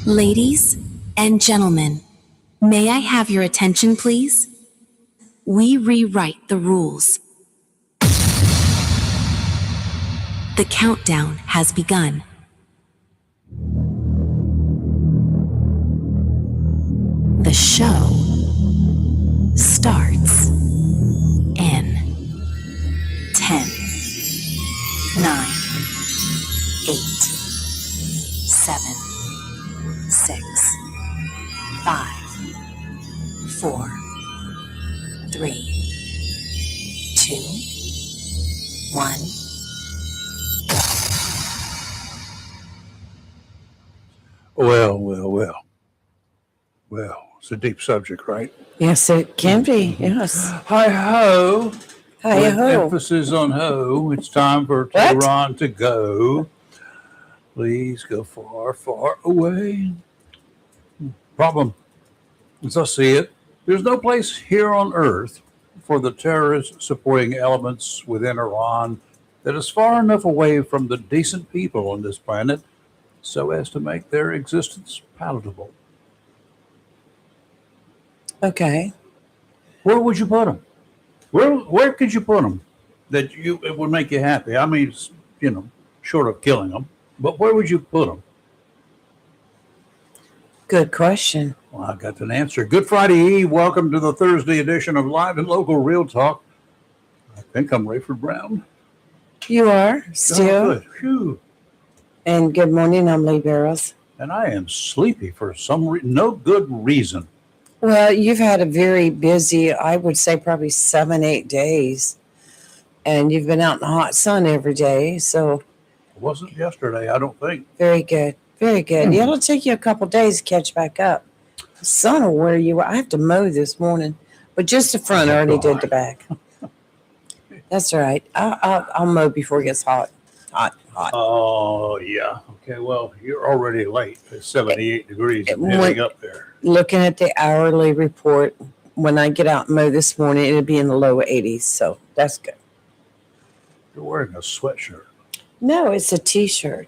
Ladies and gentlemen, may I have your attention, please? We rewrite the rules. The countdown has begun. The show starts in 10, 9, 8, 7, 6, 5, 4, 3, 2, 1. Well, it's a deep subject, right? Yes, it can be. Yes. Hi-ho. Hi-ho. Emphasis on ho. It's time for Tehran to go. Please go far, far away. Problem, as I see it, there's no place here on earth for the terrorist supporting elements within Iran that is far enough away from the decent people on this planet so as to make their existence palatable. Okay. Where would you put them? Where could you put them that it would make you happy? I mean, short of killing them, but where would you put them? Good question. Well, I got an answer. Good Friday Eve. Welcome to the Thursday edition of Live and Local Real Talk. I think I'm Rayford Brown. You are still. Oh, good. Phew. And good morning. I'm Lee Barrows. And I am sleepy for no good reason. Well, you've had a very busy, I would say probably 7-8 days. And you've been out in the hot sun every day. So It wasn't yesterday, I don't think. very good. Very good. It'll take you a couple days to catch back up. The sun will wear you. I have to mow this morning. But just the front, I already did the back. That's all right. I'll mow before it gets hot. Hot. Oh, yeah. Okay, well, you're already late. It's 78 degrees and heading up there. Looking at the hourly report, when I get out and mow this morning, it'll be in the low 80s. So that's good. You're wearing a sweatshirt. No, it's a T-shirt.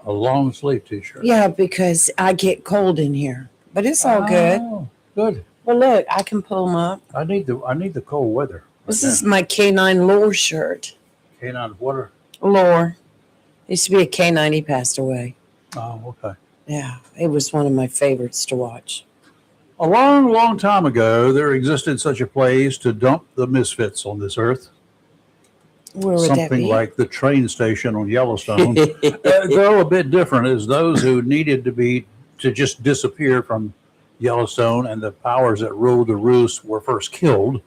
A long sleeve T-shirt. Yeah, because I get cold in here. But it's all good. Good. Well, look, I can pull them up. I need the cold weather. This is my K9 Lore shirt. Canine water. Lore. Used to be a K9. He passed away. Oh, okay. Yeah, it was one of my favorites to watch. A long, long time ago, there existed such a place to dump the misfits on this earth. Where would that Something be? like the train station on Yellowstone. Though a bit different, is those who needed to just disappear from Yellowstone and the powers that ruled the roost were first killed,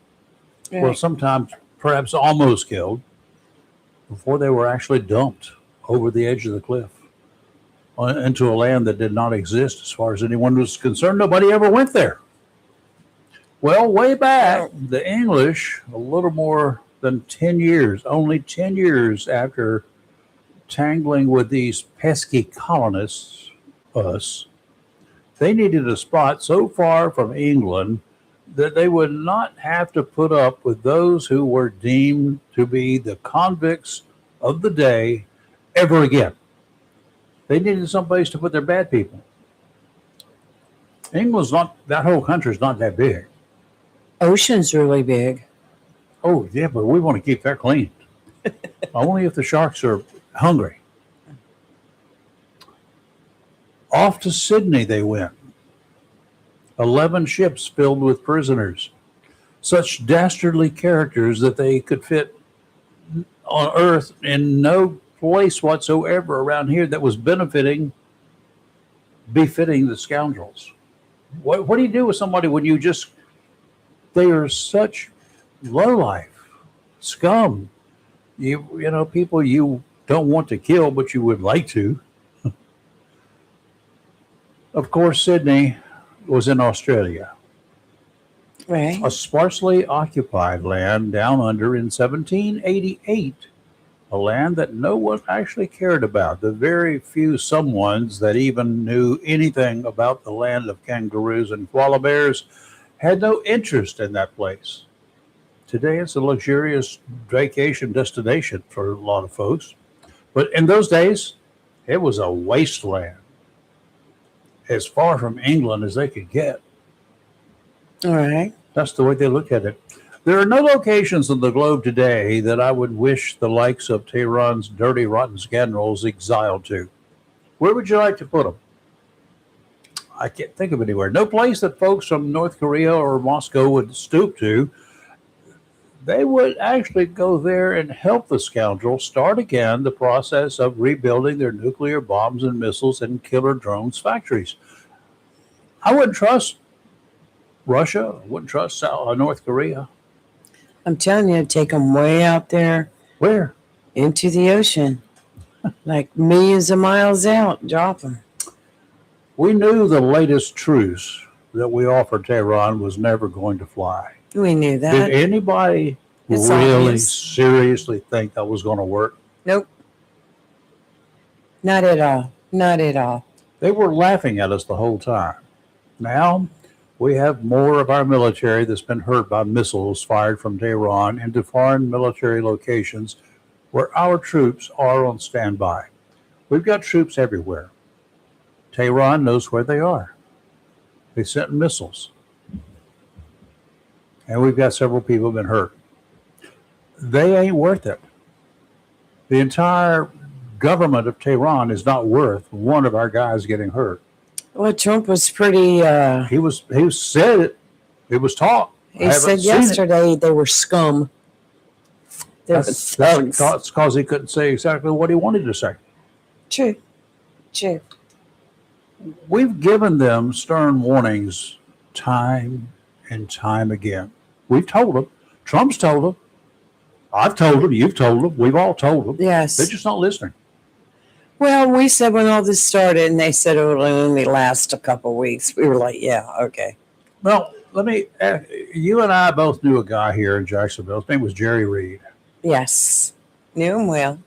Right. or sometimes perhaps almost killed, before they were actually dumped over the edge of the cliff into a land that did not exist as far as anyone was concerned. Nobody ever went there. Well, way back, the English, a little more than 10 years, only 10 years after tangling with these pesky colonists, they needed a spot so far from England that they would not have to put up with those who were deemed to be the convicts of the day ever again. They needed someplace to put their bad people. That whole country's not that big. Ocean's really big. Oh, yeah, but we want to keep that clean. Only if the sharks are hungry. Off to Sydney they went. 11 ships filled with prisoners. Such dastardly characters that they could fit on Earth in no place whatsoever around here that was befitting the scoundrels. What do you do with somebody when they are such lowlife, scum, people you don't want to kill, but you would like to. Of course, Sydney was in Australia. Right. A sparsely occupied land down under in 1788, a land that no one actually cared about. The very few someones that even knew anything about the land of kangaroos and koala bears had no interest in that place. Today, it's a luxurious vacation destination for a lot of folks. But in those days, it was a wasteland. as far from England as they could get. All right. That's the way they look at it. There are no locations on the globe today that I would wish the likes of Tehran's dirty, rotten scoundrels exiled to. Where would you like to put them? I can't think of anywhere. No place that folks from North Korea or Moscow would stoop to. They would actually go there and help the scoundrels start again the process of rebuilding their nuclear bombs and missiles and killer drones factories. I wouldn't trust Russia. I wouldn't trust North Korea. I'm telling you, take them way out there. Where? Into the ocean. Like millions of miles out. Drop them. We knew the latest truce that we offered Tehran was never going to fly. We knew that. Did anybody It's really obvious. seriously think that was going to work? Nope. Not at all. Not at all. They were laughing at us the whole time. Now we have more of our military that's been hurt by missiles fired from Tehran into foreign military locations where our troops are on standby. We've got troops everywhere. Tehran knows where they are. They sent missiles. And we've got several people been hurt. They ain't worth it. The entire government of Tehran is not worth one of our guys getting hurt. Well, Trump was pretty. He said it. It was taught. He said yesterday they were scum. That's because he couldn't say exactly what he wanted to say. True. True. We've given them stern warnings time and time again. We've told them. Trump's told them. I've told them. You've told them. We've all told them. Yes. They're just not listening. Well, we said when all this started, and they said it would only last a couple of weeks. We were like, yeah, okay. Well, you and I both knew a guy here in Jacksonville. His name was Jerry Reed. Yes. Knew him well.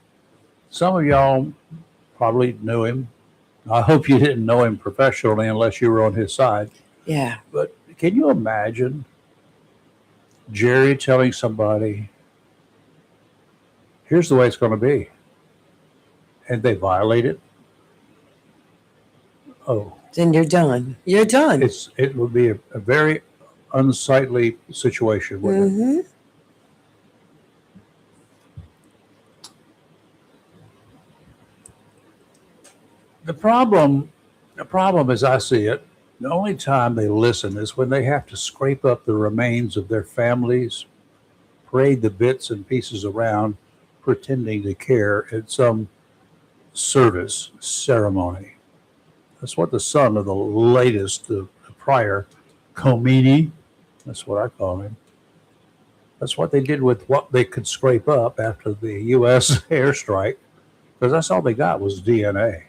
Some of y'all probably knew him. I hope you didn't know him professionally unless you were on his side. Yeah. But can you imagine Jerry telling somebody, here's the way it's going to be, and they violate it? Oh. Then you're done. You're done. It would be a very unsightly situation, wouldn't it? Mm-hmm. The problem as I see it, the only time they listen is when they have to scrape up the remains of their families, parade the bits and pieces around, pretending to care at some service ceremony. That's what the son of the latest, the prior Khomeini, that's what I call him. That's what they did with what they could scrape up after the U.S. airstrike, because that's all they got was DNA.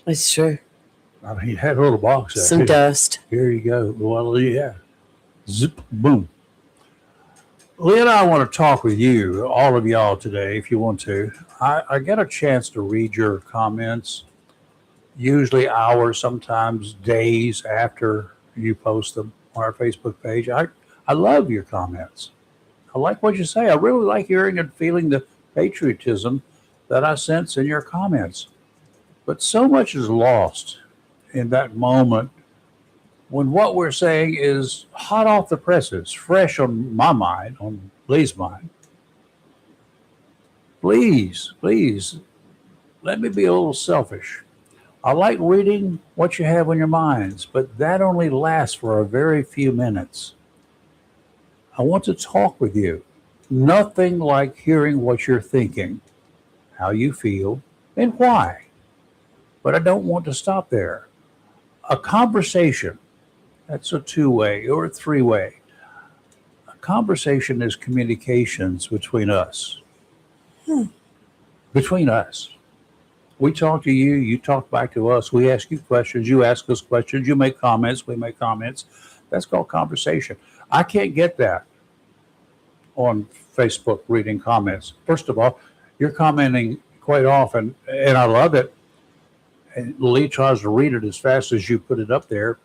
It's true. I mean, he had a little box there. Some dust. Here you go. Well, yeah. Zip, boom. Lee and I want to talk with you, all of y'all today, if you want to. I get a chance to read your comments, usually hours, sometimes days after you post them on our Facebook page. I love your comments. I like what you say. I really like hearing and feeling the patriotism that I sense in your comments. But so much is lost in that moment when what we're saying is hot off the presses, fresh on my mind, on Lee's mind. Please, let me be a little selfish. I like reading what you have on your minds, but that only lasts for a very few minutes. I want to talk with you. Nothing like hearing what you're thinking, how you feel, and why. But I don't want to stop there. A conversation, that's a two-way or a three-way. A conversation is communications between us. Between us. We talk to you, you talk back to us, we ask you questions, you ask us questions, you make comments, we make comments. That's called conversation. I can't get that on Facebook reading comments. First of all, you're commenting quite often, and I love it. And Lee tries to read it as fast as you put it up there.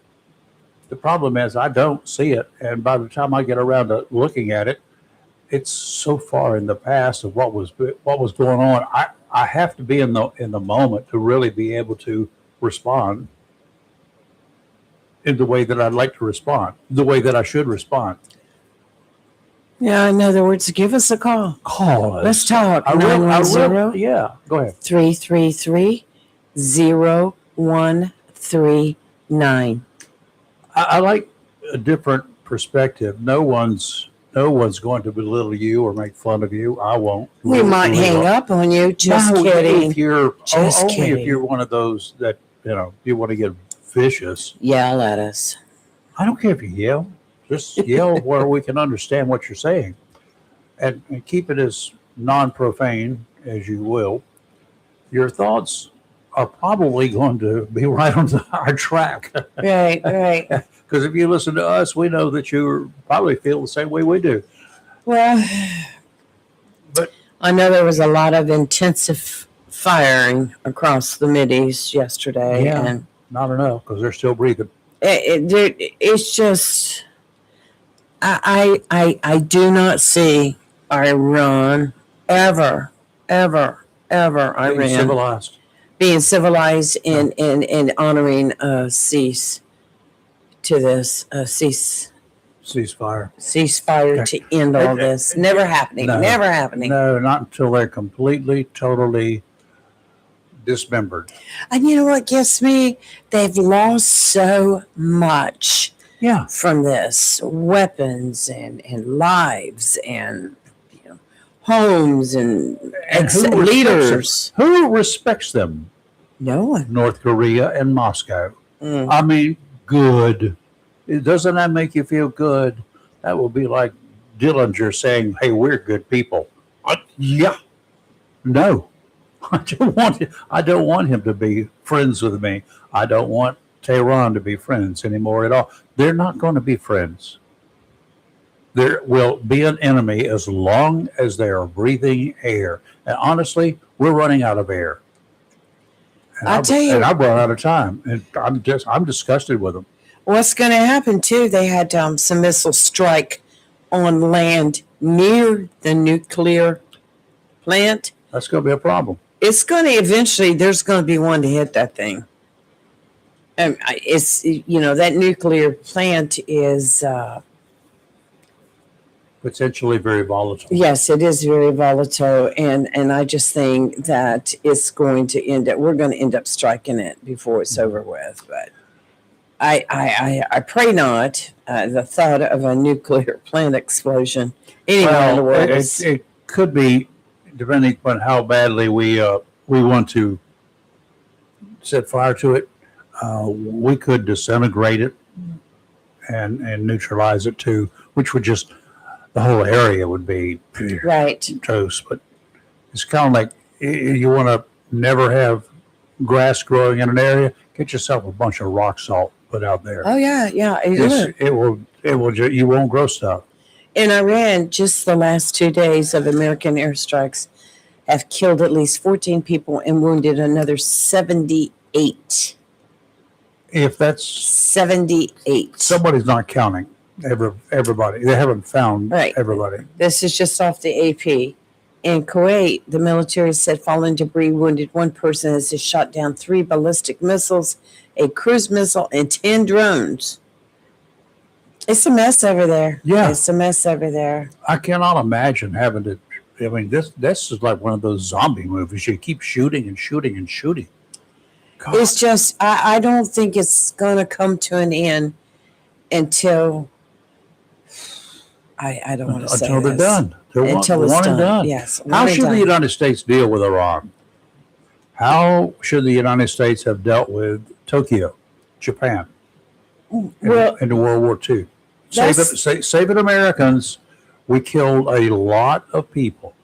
The problem is I don't see it, and by the time I get around to looking at it, it's so far in the past of what was going on. I have to be in the moment to really be able to respond. in the way that I'd like to respond, the way that I should respond. Yeah, in other words, give us a call. Call us. Let's talk. I will. 910 Yeah, go ahead. 333-0139. I like a different perspective. No one's going to belittle you or make fun of you. I won't. We might hang up on you. Just No, kidding. If you're Just only kidding. if you're one of those that you want to get vicious. Yell at us. I don't care if you yell. Just yell where we can understand what you're saying, and keep it as non-profane as you will. Your thoughts are probably going to be right on our track. Right, right. Because if you listen to us, we know that you probably feel the same way we do. Well, But I know there was a lot of intensive firing across the Mideast yesterday, Yeah. and not enough because they're still breathing. it's just I do not see Iran ever Being Iran civilized. being civilized and honoring cease to this Ceasefire. ceasefire to end all this. Never happening. No. Never happening. No, not until they're completely, totally dismembered. And you know what gets me? They've lost so much Yeah. from this: weapons and lives and homes and who leaders. Who respects them? No one. North Korea and Moscow. Mm. I mean, good. Doesn't that make you feel good? That would be like Dillinger saying, "Hey, we're good people." Yeah. No. I don't want him to be friends with me. I don't want Tehran to be friends anymore at all. They're not going to be friends. There will be an enemy as long as they are breathing air. And honestly, we're running out of air. And I'll tell you- and I've run out of time, and I'm disgusted with them. What's going to happen too? They had some missiles strike on land near the nuclear plant. That's going to be a problem. It's going to eventually. There's going to be one to hit that thing. It's that nuclear plant is. Potentially very volatile. Yes, it is very volatile, and I just think that it's going to end up. We're going to end up striking it before it's over with. But I pray not. The thought of a nuclear plant explosion anywhere in the world. It could be, depending upon how badly we want to set fire to it. We could disintegrate it and neutralize it too, which would just. The whole area would be Right. toast, but it's kind of like you want to never have grass growing in an area. Get yourself a bunch of rock salt put out there. Oh yeah. It will. You won't grow stuff. In Iran, just the last 2 days of American airstrikes have killed at least 14 people and wounded another 78. If that's 78. somebody's not counting everybody, they haven't found Right. everybody. This is just off the AP. In Kuwait, the military said fallen debris wounded one person as it shot down 3 ballistic missiles, a cruise missile, and 10 drones. It's a mess over there. Yeah. It's a mess over there. I cannot imagine having to. I mean, this is like one of those zombie movies. You keep shooting and shooting and shooting. God. It's just, I don't think it's going to come to an end until, I don't want to say until they're this. done. They're Until one it's and done. done. Yes. How one and should the done. United States deal with Iran? How should the United States have dealt with Tokyo, Japan, Well, in World War II? That's- Save it, Americans. We killed a lot of people.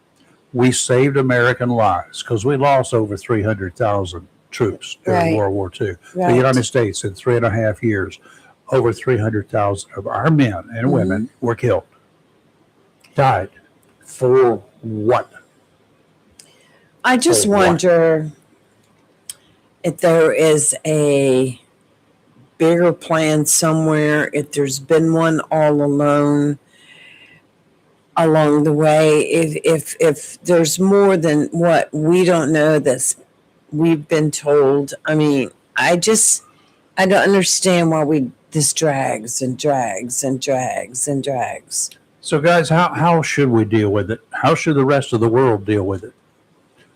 We saved American lives because we lost over 300,000 troops during Right. World War II. Right. The United States, in 3.5 years, over 300,000 of our men and women were killed. Died. For what? I just For what? wonder if there is a bigger plan somewhere, if there's been one all along the way, if there's more than what we don't know that's we've been told. I mean, I don't understand why this drags and drags and drags and drags. So, guys, how should we deal with it? How should the rest of the world deal with it?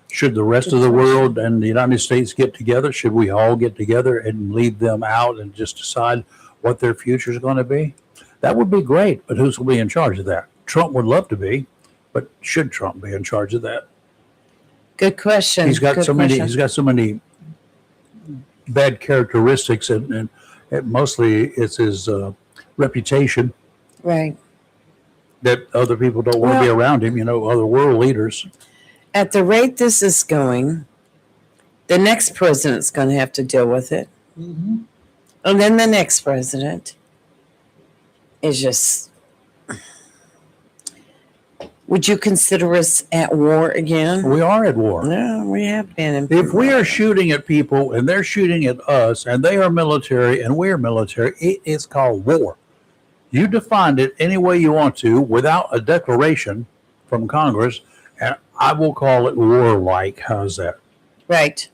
Should the rest of the world and the United States get together? Should we all get together and leave them out and just decide what their future is going to be? That would be great, but who's going to be in charge of that? Trump would love to be, but should Trump be in charge of that? Good question. He's got Good so question. many. He's got so many bad characteristics, and mostly it's his reputation Right. that other people don't want to be around him. Other world leaders. At the rate this is going, the next president's going to have to deal with it. Mm-hmm. And then the next president is just. Would you consider us at war again? We are at war. No, we have been. If we are shooting at people and they're shooting at us and they are military and we're military, it is called war. You define it any way you want to without a declaration from Congress, and I will call it warlike. How's that? Right.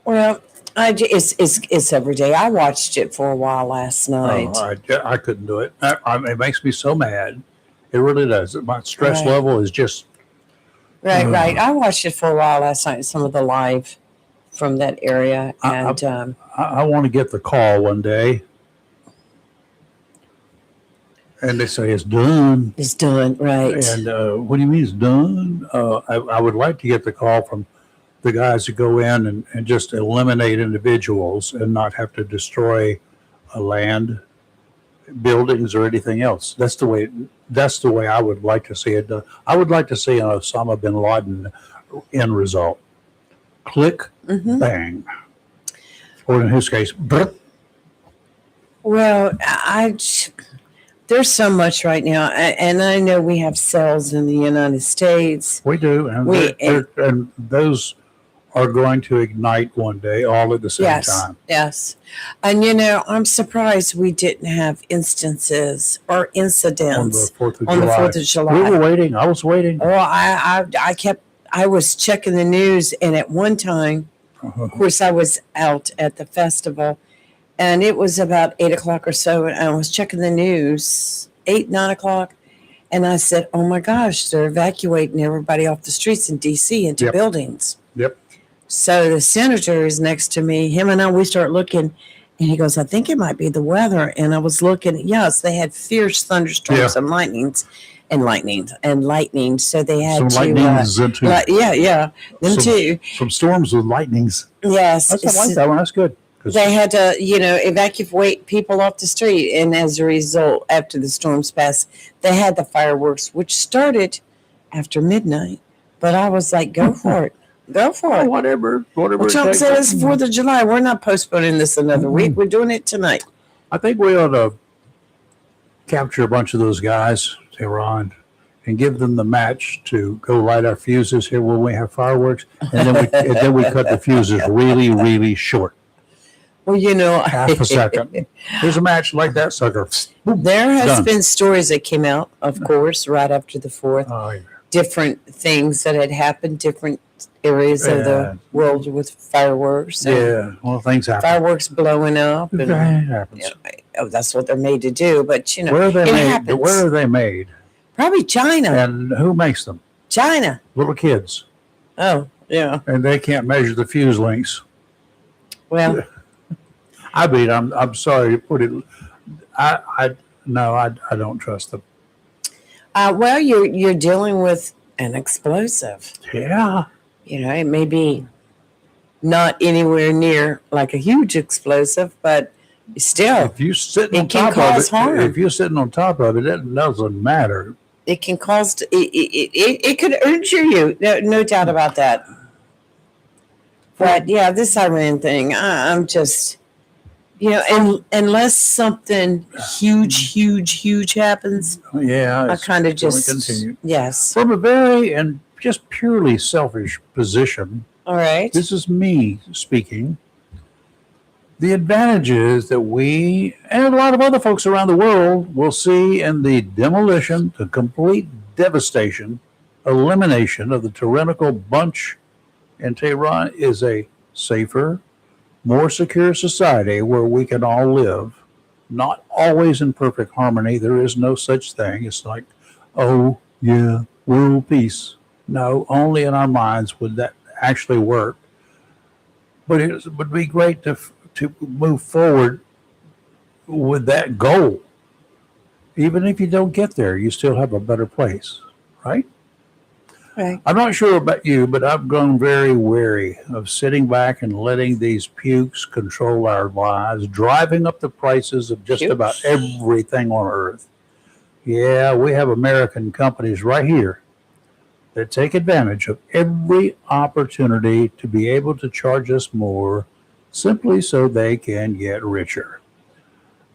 Well, it's every day. I watched it for a while last night. I couldn't do it. It makes me so mad. It really does. My stress level is just... Right. I watched it for a while last night, some of the live from that area. And I want to get the call one day. And they say it's done. It's done, right. And what do you mean it's done? I would like to get the call from the guys who go in and just eliminate individuals and not have to destroy a land, buildings, or anything else. That's the way I would like to see it done. I would like to see an Osama bin Laden end result. Click, bang. Or in his case, brr. Well, there's so much right now, and I know we have cells in the United States. We do, and those are going to ignite one day, all at the same time. Yes, and I'm surprised we didn't have instances or incidents on the 4th of July. We were waiting. I was waiting. Well, I was checking the news, and at one time, of course, I was out at the festival. And it was about 8 o'clock or so, and I was checking the news, 8, 9 o'clock, and I said, oh my gosh, they're evacuating everybody off the streets in D.C. into buildings. Yep. So the senator is next to me. Him and I, we start looking, and he goes, I think it might be the weather. And I was looking, yes, they had fierce thunderstorms and lightning. So they had some lightnings too. Them too. Some storms with lightnings. Yes. I like that one. That's good. They had to, evacuate people off the street. And as a result, after the storms passed, they had the fireworks, which started after midnight. But I was like, go for it. Go for it. Whatever. Well, Trump said it's 4th of July. We're not postponing this another week. We're doing it tonight. I think we ought to capture a bunch of those guys, Iran, and give them the match to go light our fuses here when we have fireworks. And then we cut the fuses really, really short. Well, half a second. There's a match like that, sucker. There has been stories that came out, of course, right after the 4th. Oh, yeah. Different things that had happened, different areas of the world with fireworks. Well, things happen. Fireworks blowing up. And, that happens. That's what they're made to do. But, where are they made? Happens. Where are they made? Probably China. And who makes them? China. Little kids. Oh, yeah. And they can't measure the fuse lengths. Well, I'm sorry to put it. I don't trust them. Well, you're dealing with an explosive. Yeah. It may be not anywhere near like a huge explosive, but still, if you're sitting on it can top cause of it, harm. If you're sitting on top of it, it doesn't matter. It can cause it could injure you. No doubt about that. But yeah, this Iran thing, I'm just. Unless something huge happens, I kind of just continue. Yes. From a very and just purely selfish position. All right. This is me speaking. The advantages that we and a lot of other folks around the world will see in the demolition, the complete devastation, elimination of the tyrannical bunch in Tehran is a safer, more secure society where we can all live. Not always in perfect harmony. There is no such thing. It's like, oh, yeah, world peace. No, only in our minds would that actually work. But it would be great to move forward with that goal. Even if you don't get there, you still have a better place, right? Right. I'm not sure about you, but I've grown very wary of sitting back and letting these pukes control our lives, driving up the prices of just about everything on earth. Yeah, we have American companies right here that take advantage of every opportunity to be able to charge us more simply so they can get richer.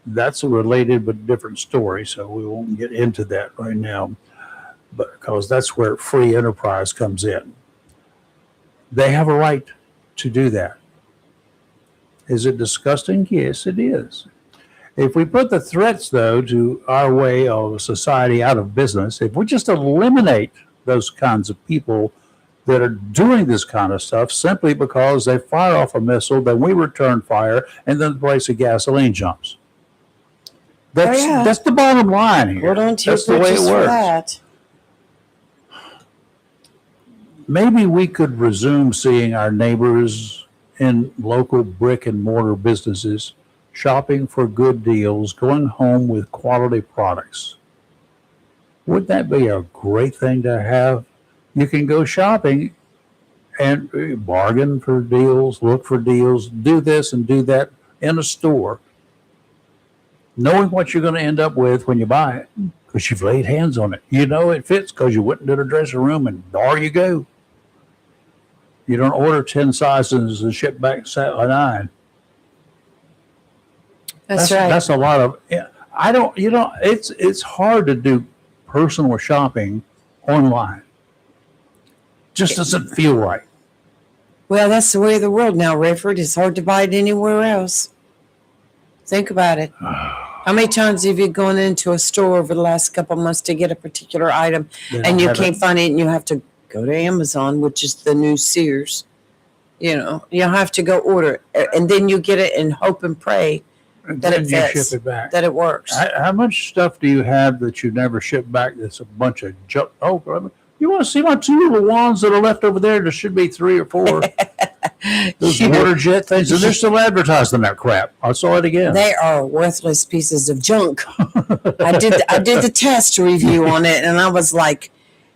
That's a related but different story, so we won't get into that right now, but because that's where free enterprise comes in. They have a right to do that. Is it disgusting? Yes, it is. If we put the threats, though, to our way of society out of business, if we just eliminate those kinds of people that are doing this kind of stuff simply because they fire off a missile, then we return fire, and then the price of gasoline jumps. That's the bottom line here. Well, don't you that's the way it works. That. Maybe we could resume seeing our neighbors in local brick and mortar businesses shopping for good deals, going home with quality products. Wouldn't that be a great thing to have? You can go shopping and bargain for deals, look for deals, do this and do that in a store, knowing what you're going to end up with when you buy it because you've laid hands on it. You know it fits because you went into the dressing room and there you go. You don't order 10 sizes and ship back 9. That's right. That's a lot of. It's hard to do personal shopping online. Just doesn't feel right. Well, that's the way of the world now, Rayford. It's hard to buy it anywhere else. Think about it. How many times have you gone into a store over the last couple of months to get a particular item and you can't find it and you have to go to Amazon, which is the new Sears. You know, you have to go order it and then you get it and hope and pray that it fits, ship it back. that it works. How much stuff do you have that you never ship back that's a bunch of junk? Oh, you want to see my 2 little wands that are left over there? There should be 3 or 4. Those water jet things, and they're still advertising that crap. I saw it again. They are worthless pieces of junk. I did the test review on it, and I was like,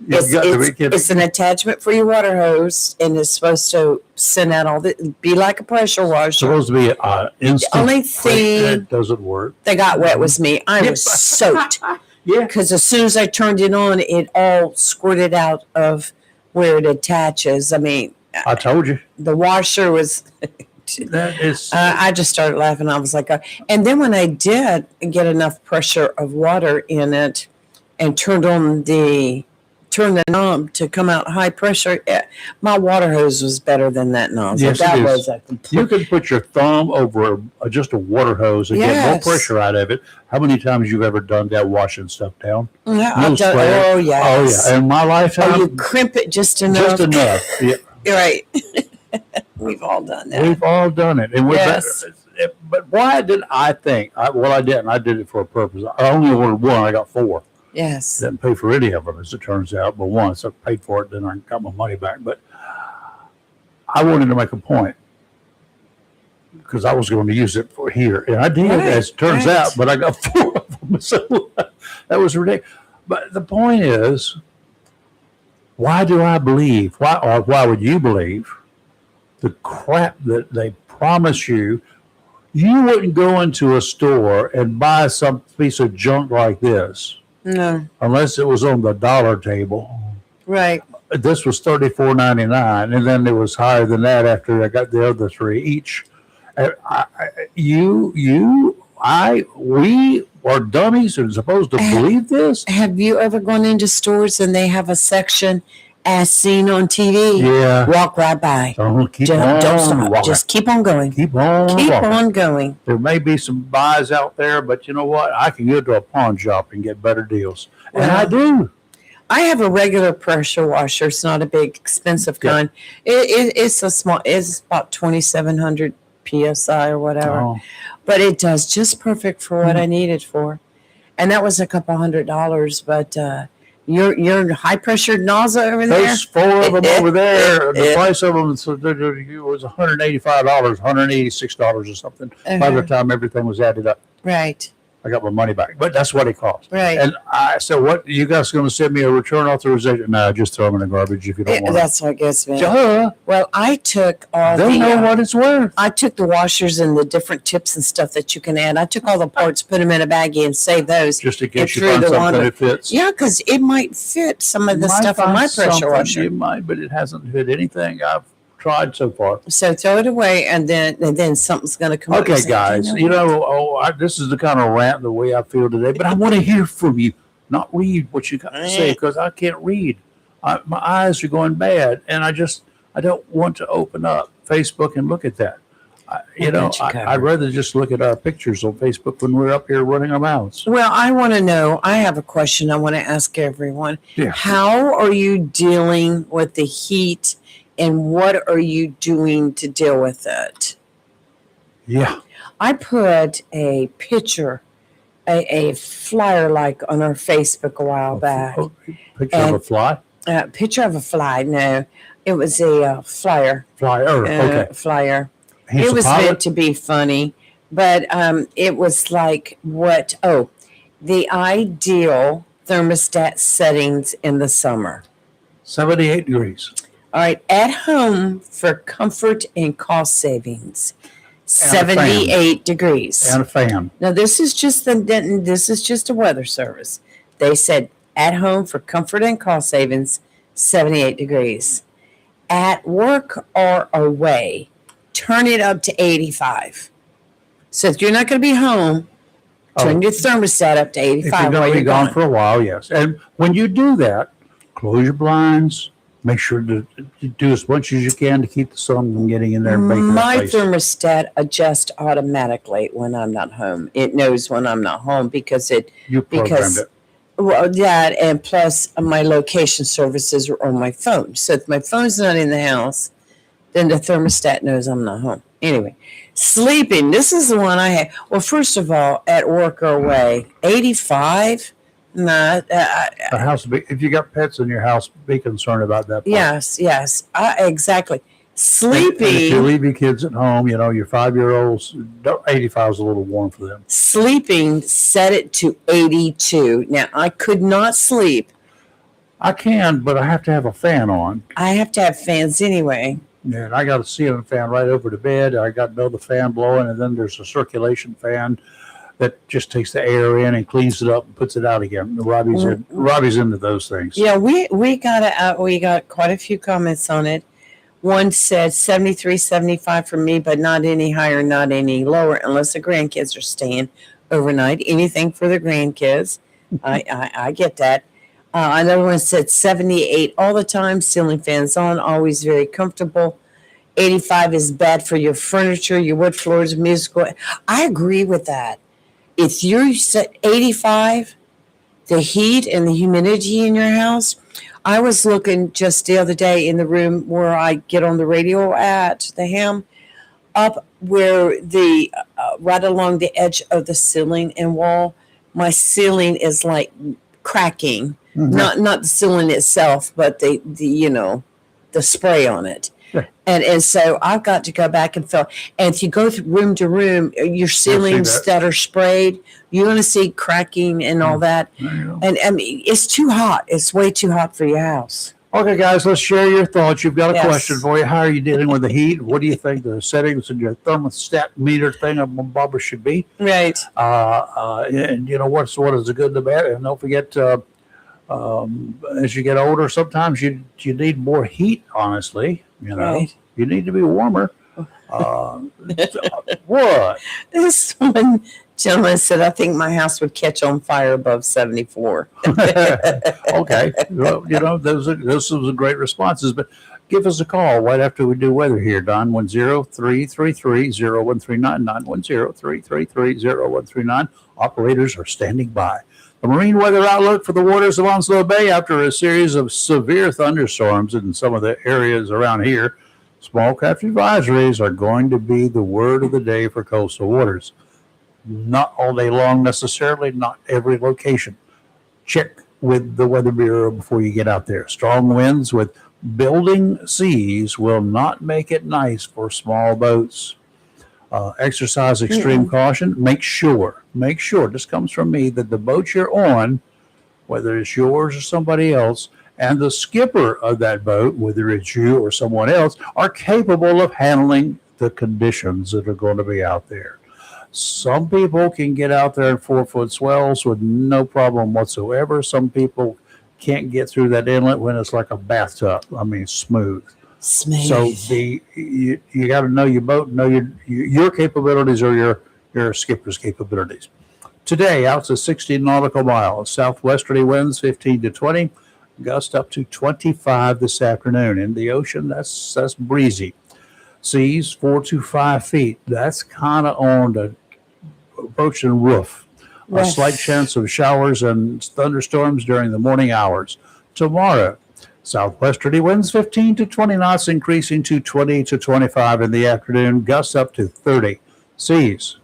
it's an attachment for your water hose, and it's supposed to send out all the be like a pressure washer. It's supposed to be instant. The only thing that doesn't work. That got wet was me. I was soaked. Yeah, because as soon as I turned it on, it all squirted out of where it attaches. I mean, I told you the washer was. That is. I just started laughing. I was like, and then when I did get enough pressure of water in it, and turned the knob to come out high pressure, my water hose was better than that nozzle. Yes, that it was is. You can put your thumb over just a water hose and get more pressure out of it. How many times you've ever done that washing stuff down? Yeah, Oh yeah. In my lifetime, you crimp it just enough. Just enough. Yeah. Right. We've all done that. We've all done it, and yes. But why did I think? I didn't. I did it for a purpose. I only ordered one. I got 4. Yes. Didn't pay for any of them, as it turns out, but once I paid for it, then I got my money back. But I wanted to make a point because I was going to use it for here, and I did, as it turns out. But I got 4 of them, so that was ridiculous. But the point is, why do I believe? Why would you believe the crap that they promise you? You wouldn't go into a store and buy some piece of junk like this. No. Unless it was on the dollar table. Right. This was $34.99, and then it was higher than that after I got the other 3 each. We are dummies and supposed to believe this? Have you ever gone into stores and they have a section as seen on TV? Yeah. Walk right by. Don't stop. Walking. Just keep on going. Keep on going. There may be some buys out there, but you know what? I can go to a pawn shop and get better deals. And I do. I have a regular pressure washer. It's not a big, expensive kind. It's a small. It's about 2,700 psi or whatever, Oh, but it does just perfect for what I need it for. And that was a couple $100. But your high pressure nozzle over there. there's 4 of them over there. The price of them was $185, $186 or something. By the time everything was added up, Right. I got my money back. But that's what it cost. Right. And I said, "What you guys going to send me a return authorization?" No, just throw them in the garbage if you don't want That's what gets me. Duh. Well, I took all They know the. what it's worth. I took the washers and the different tips and stuff that you can add. I took all the parts, put them in a baggie, and saved those. Just in case you threw find the something water. that fits. Yeah, because it might fit some of the Might stuff on find my pressure something washer. You might, but it hasn't fit anything I've tried so far. So throw it away, and then something's going to come up. Okay, guys, this is the kind of rant the way I feel today, but I want to hear from you, not read what you got to say, because I can't read. My eyes are going bad, and I don't want to open up Facebook and look at that. I'd rather just look at our pictures on Facebook when we're up here running our mouths. Well, I want to know. I have a question I want to ask everyone. Yeah. How are you dealing with the heat, and what are you doing to deal with it? Yeah. I put a picture, a flyer like on our Facebook a while back. Picture of a fly? Picture of a fly. No, it was a flyer. Flyer. Okay. Flyer. He's It a was pilot? meant to be funny, but it was like the ideal thermostat settings in the summer. 78 degrees. All right, at home for comfort and cost savings, 78 degrees. And a fan. Now this is just a weather service. They said at home for comfort and cost savings, 78 degrees. At work or away, turn it up to 85. So if you're not going to be home, turn your thermostat up to 85. If you're going to be gone for a while, yes. And when you do that, close your blinds. Make sure to do as much as you can to keep the sun from getting in there and baking My your face. thermostat adjusts automatically when I'm not home. It knows when I'm not home because You programmed it. Well, that and plus my location services are on my phone. So if my phone's not in the house, then the thermostat knows I'm not home. Anyway, sleeping. This is the one I have. Well, first of all, at work or away, 85. No. The house. If you got pets in your house, be concerned about that. Part. Yes. Exactly. Sleeping. And if you leave your kids at home, your 5-year-olds, 85 is a little warm for them. Sleeping, set it to 82. Now, I could not sleep. I can, but I have to have a fan on. I have to have fans anyway. Yeah, and I got a ceiling fan right over the bed. I got another fan blowing, and then there's a circulation fan that just takes the air in and cleans it up and puts it out again. Robbie's into those things. Yeah, we got quite a few comments on it. One said 73, 75 for me, but not any higher, not any lower, unless the grandkids are staying overnight. Anything for the grandkids. I get that. Another one said 78 all the time, ceiling fans on, always very comfortable. 85 is bad for your furniture, your wood floors, musical. I agree with that. If you're set 85, the heat and the humidity in your house. I was looking just the other day in the room where I get on the radio at the ham, up where the right along the edge of the ceiling and wall, my ceiling is like cracking. Mm-hmm. Not the ceiling itself, but the spray on it. Sure. And so I've got to go back and fill. And if you go room to room, your ceilings that are sprayed, you're going to see cracking and all that. There you go. And I mean, it's too hot. It's way too hot for your house. Okay, guys, let's share your thoughts. You've got a Yes. question for you. How are you dealing with the heat? What do you think the settings in your thermostat meter thing of Barbara should be? Right. And what is the good and the bad? And don't forget, as you get older, sometimes you need more heat. Honestly, Right. you need to be warmer. What? This one gentleman said, I think my house would catch on fire above 74. Okay, well, those are great responses. But give us a call right after we do weather here, Don. 1-333-0139, 910-333-0139. Operators are standing by. A marine weather outlook for the waters of Onslow Bay after a series of severe thunderstorms in some of the areas around here. Small craft advisories are going to be the word of the day for coastal waters. Not all day long necessarily, not every location. Check with the Weather Bureau before you get out there. Strong winds with building seas will not make it nice for small boats. Exercise extreme caution. Make sure, this comes from me, that the boat you're on, whether it's yours or somebody else, and the skipper of that boat, whether it's you or someone else, are capable of handling the conditions that are going to be out there. Some people can get out there in 4-foot swells with no problem whatsoever. Some people can't get through that inlet when it's like a bathtub. I mean, smooth. So you got to know your boat, know your capabilities or your skipper's capabilities. Today, out to 60 nautical miles. Southwesterly winds 15 to 20, gust up to 25 this afternoon. In the ocean, that's breezy. Seas 4 to 5 feet. That's kind of on the approaching roof. A slight chance of showers and thunderstorms during the morning hours. Tomorrow, southwesterly winds 15 to 20 knots, increasing to 20 to 25 in the afternoon, gusts up to 30. Seas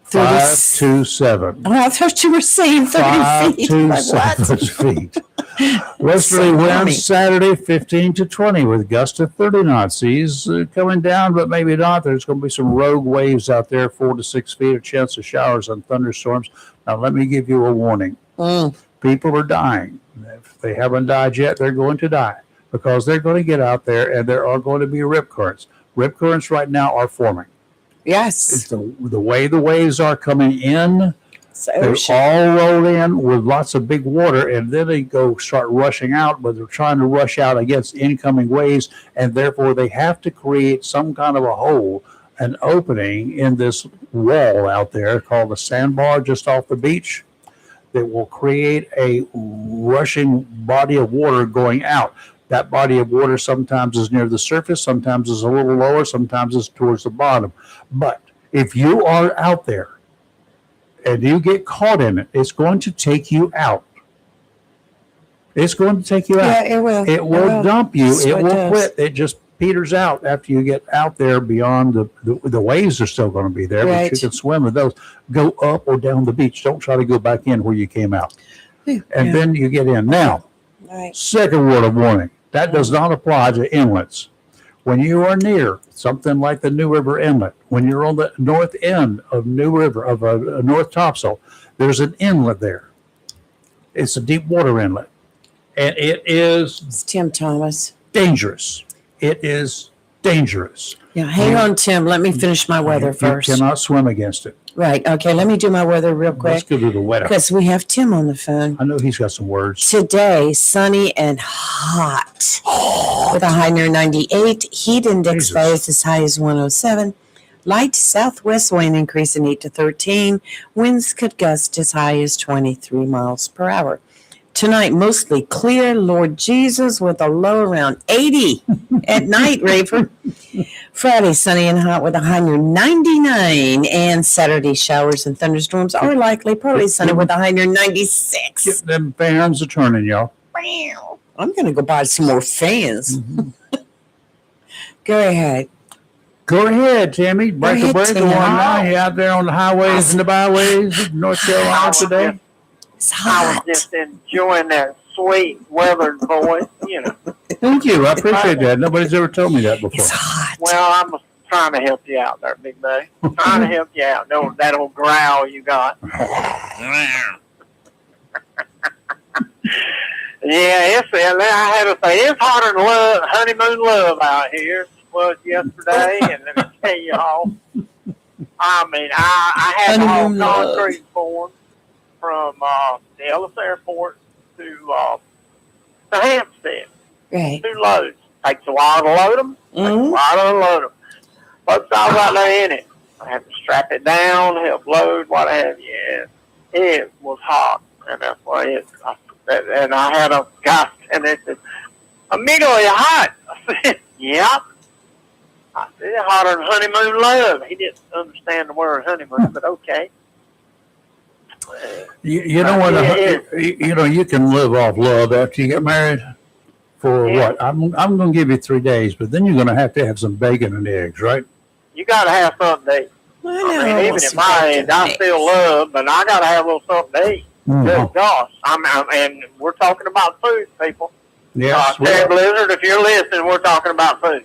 5 to 7. Oh, I thought you were saying 30 feet. 5 to 7 feet. Westerly winds Saturday 15 to 20 with gusts of 30 knots. Seas coming down, but maybe not. There's going to be some rogue waves out there, 4 to 6 feet, a chance of showers and thunderstorms. Now, let me give you a warning. People are dying. If they haven't died yet, they're going to die because they're going to get out there and there are going to be rip currents. Rip currents right now are forming. Yes. It's the way the waves are coming in. They all roll in with lots of big water, and then they start rushing out, but they're trying to rush out against incoming waves, and therefore they have to create some kind of a hole, an opening in this wall out there called a sandbar just off the beach that will create a rushing body of water going out. That body of water sometimes is near the surface, sometimes is a little lower, sometimes is towards the bottom. But if you are out there and you get caught in it, it's going to take you out. It's going to take you out. Yeah, it will. It will dump you. That's It what will it does. quit. It just peters out after you get out there beyond the waves are still going to be there, Right. but you can swim with those. Go up or down the beach. Don't try to go back in where you came out. And then you get in. Now, second word of warning. That does not apply to inlets. When you are near something like the New River Inlet, when you're on the north end of New River, of a North Topsail, there's an inlet there. It's a deep water inlet. And It's Tim Thomas. dangerous. It is dangerous. Yeah, hang on, Tim. Let me finish my weather first. You cannot swim against it. Right. Okay, let me do my weather real Let's quick go to the weather. because we have Tim on the phone. I know he's got some words. Today, sunny and hot with a high near 98. Heat index Jesus. values as high as 107. Light southwest wind increasing 8 to 13. Winds could gust as high as 23 miles per hour. Tonight, mostly clear, Lord Jesus, with a low around 80 at night, Raver. Friday, sunny and hot with a high near 99. And Saturday, showers and thunderstorms are likely. Partly sunny with a high near 96. Get them fans a turning, y'all. I'm going to go buy some more fans. Go ahead. Go ahead, Timmy. Break ahead, a break Timmy. one now. You out there on the highways and the byways of North Carolina today? It's I hot. was just enjoying that sweet weathered voice, Thank you. I appreciate that. Nobody's ever told me that before. It's hot. Well, I'm trying to help you out there, Big Bay. Trying to help you out. No, that old growl you got. Yeah, I had to say, it's hotter than love, honeymoon love out here. It was yesterday, and let me tell you all. I mean, I had to haul Honeymoon love. concrete form from the Ellis Airport to Hampstead. Right. 2 loads. Takes a while to load them. Takes a Mhm. while to unload them. Folks all right there in it. I had to strap it down, help load, what have you. And it was hot, and that's why and I had a guy and they said, "Amigo, you hot?" I said, "Yep." I said, "Hotter than honeymoon love." He didn't understand the word honeymoon, but okay. You know what? You know, you can live off love after you get married for what? I'm going to give you 3 days, but then you're going to have some bacon and eggs, right? You got to have something to eat. I mean, even at my age, I still love, but I got to have a little something to eat. Good gosh. And we're talking about food, people. Yes. Terry Blizzard, if you're listening, we're talking about food.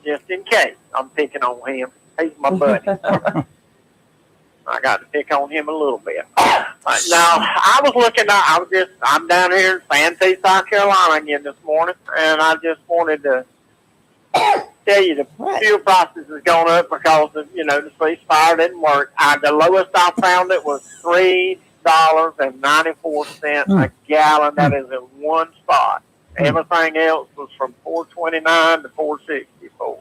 Just in case I'm picking on him. He's my buddy. I got to pick on him a little bit. Now, I was looking, I'm down here in Santee, South Carolina again this morning, and I just wanted to tell you the fuel prices has gone up because of, the ceasefire didn't work. The lowest I found it was $3.94 a gallon. That is in one spot. Everything else was from $4.29 to $4.64.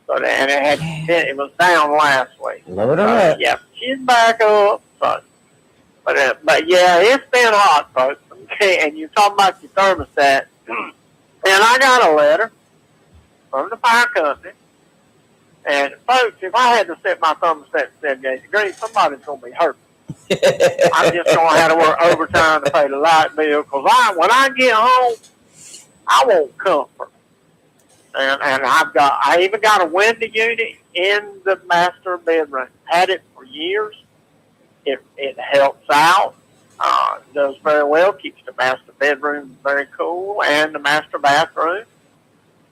So it was down last week. Load it up. Yeah, she's back up. So, but yeah, it's been hot, folks. Okay, and you're talking about your thermostat. And I got a letter from the fire company. And folks, if I had to set my thermostat to 78 degrees, somebody's going to be hurt. I'm just going to have to work overtime to pay the light bill because when I get home, I want comfort. And I even got a window unit in the master bedroom. Had it for years. It helps out. Does very well. Keeps the master bedroom very cool and the master bathroom.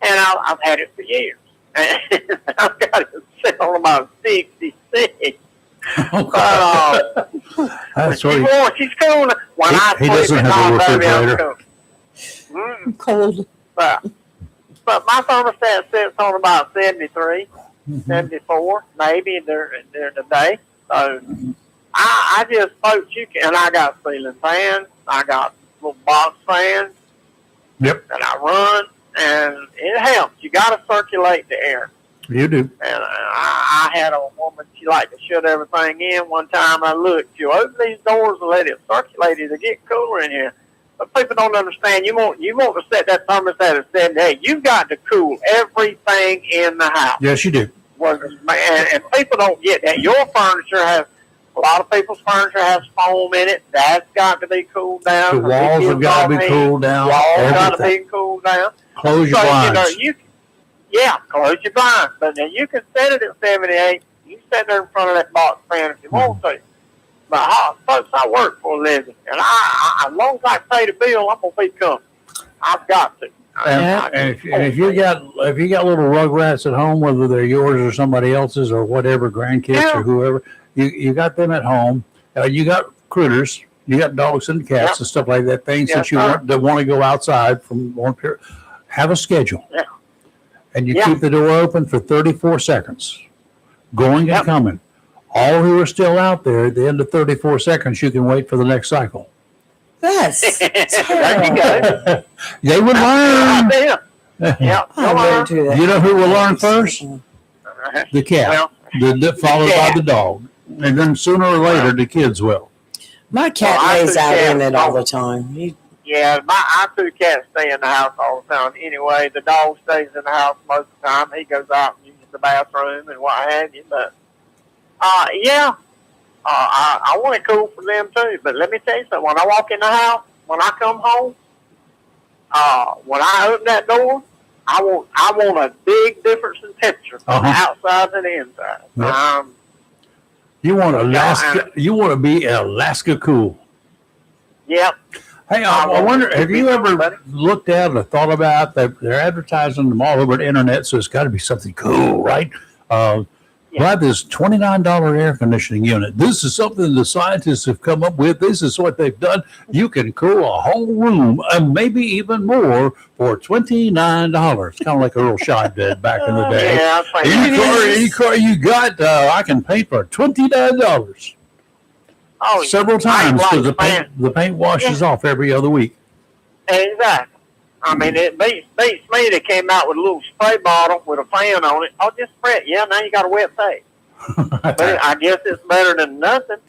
And I've had it for years. And I've got it set on about 66. That's what she's cool. When he doesn't have a refrigerator. Cold. But my thermostat sits on about 73, 74, maybe during the day. So I just, folks, and I got ceiling fans. I got little box fans. Yep. That I run, and it helps. You got to circulate the air. You do. And I had a woman, she liked to shut everything in. One time I looked, you open these doors and let it circulate, it'll get cooler in here. But people don't understand. You want to set that thermostat at 78. You've got to cool everything in the house. Yes, you do. And people don't get that. Your furniture has, a lot of people's furniture has foam in it. That's got to be cooled down. The walls have got to be cooled down. Walls got to be cooled down. Close your blinds. Close your blinds. But then you can set it at 78. You can sit there in front of that box fan if you want to. But folks, I work for a living, and as long as I pay the bill, I'm gonna be comfortable. I've got to. And if you got little rugrats at home, whether they're yours or somebody else's or whatever, grandkids or whoever, you got them at home. You got critters, you got dogs and cats and stuff like that. Things that want to go outside from one period. Have a schedule, and you keep the door open for 34 seconds, going and coming. All who are still out there, at the end of 34 seconds, you can wait for the next cycle. That's there you go. They would learn. do You know who will learn first? The cat, followed by the dog. And then sooner or later, the kids will. My cat lays out in it all the time. My 2 cats stay in the house all the time. Anyway, the dog stays in the house most of the time. He goes out and uses the bathroom and what have you. But I want it cool for them too. But let me tell you something. When I walk in the house, when I come home, when I open that door, I want a big difference in temperature from the outside to the inside. Yep. You want Alaska? You want to be Alaska cool? Yep. Hey, I wonder, have you ever looked at or thought about that? They're advertising them all over the internet, so it's got to be something cool, right? Buy this $29 air conditioning unit. This is something the scientists have come up with. This is what they've done. You can cool a whole room and maybe even more for $29. Kind of like Earl Scheib did back in the day. Any car you got, I can paint for $29. Several times because the paint washes off every other week. Exactly. I mean, it beats me. They came out with a little spray bottle with a fan on it. Oh, just spray it. Yeah, now you got a wet face. But I guess it's better than nothing.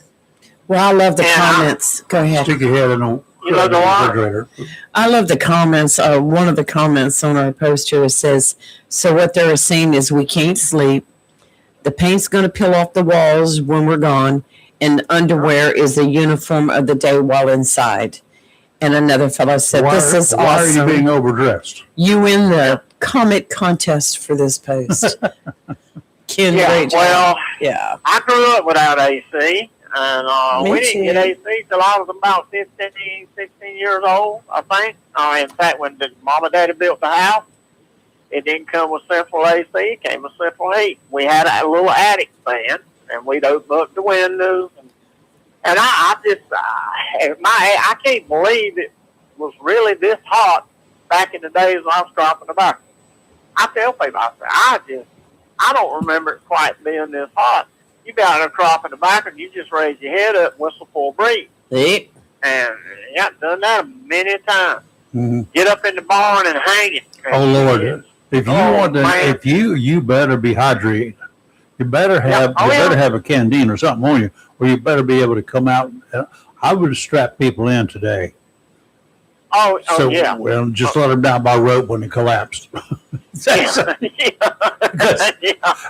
Well, I love the comments. Go ahead. Stick your head in the refrigerator. I love the comments. One of the comments on our post here says, so what they're saying is we can't sleep. The paint's going to peel off the walls when we're gone. and underwear is the uniform of the day while inside. And another fellow said, this is why awesome. are you being overdressed? You win the comment contest for this post. Ken, Yeah, great job. well, Yeah. I grew up without AC, and Me we didn't get too. AC till I was about 15, 16 years old, I think. In fact, when the mom and daddy built the house, it didn't come with central AC, it came with central heat. We had a little attic fan, and we'd open up the windows. And I can't believe it was really this hot back in the days when I was dropping tobacco. I tell people, I don't remember it quite being this hot. You be out there cropping tobacco, and you just raise your head up, whistle for a breeze. See? And yeah, done that many times. Mm-hmm. Get up in the barn and hang it. Oh Lord! If you want to, man. if you better be hydrated. You better have better have a canteen or something on you, or you better be able to come out. I would have strapped people in today. Oh yeah. Well, just let them down by rope when it collapsed. Yeah.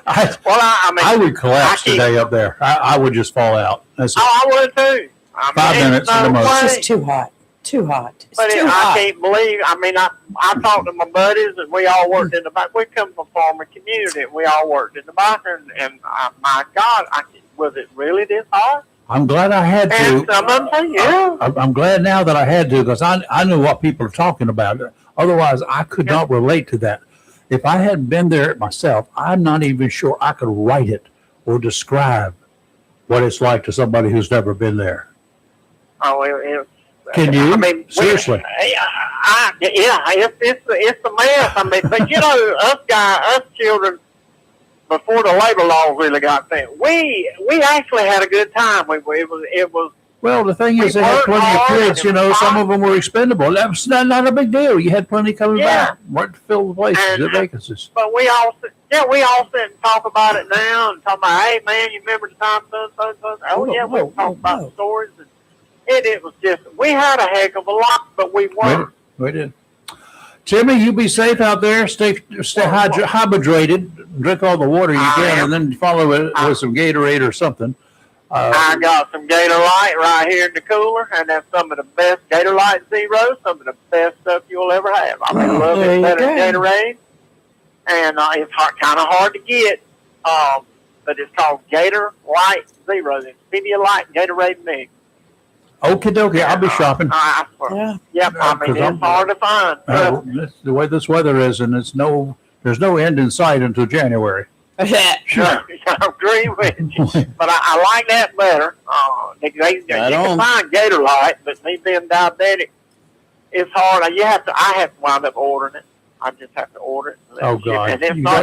I would collapse today up there. I would just fall out. That's it. I would too. 5 minutes at the most. It's just too hot. Too hot. It's But too I hot. can't believe. I talked to my buddies, and we all worked in the back. We come from a farming community, and we all worked in the back. And my God, was it really this hot? I'm glad I had to. And some of them say, yeah. I'm glad now that I had to, because I knew what people are talking about. Otherwise, I could not relate to that. If I hadn't been there myself, I'm not even sure I could write it or describe what it's like to somebody who's never been there. Oh, Can you? Seriously? It's a mess. But you know, us children, before the labor laws really got set, we actually had a good time. It was. Well, the thing is, they had plenty of kids. You know, some of them were expendable. That was not a big deal. You had plenty coming back, right, to fill the places, the vacancies. But we all sit and talk about it now, and talk about, hey man, you remember the time so. Oh yeah, we talk about stories. And it was just, we had a heck of a lot, but we weren't. We did. Timmy, you be safe out there. Stay hydrated. Drink all the water you can, and then follow it with some Gatorade or something. I got some Gator Light right here in the cooler, and that's some of the best Gator Light Zero, some of the best stuff you'll ever have. I love it better than Gatorade, and it's kind of hard to get, but it's called Gator Light Zero. It's Pedialyte Gatorade mix. Okie dokie, I'll be shopping. Yep, it's hard to find. The way this weather is, and there's no end in sight until January. Sure, I agree with you, but I like that better. You can find Gator Light, but me being diabetic, it's hard. I have to wind up ordering it. I just have to order it. Oh God,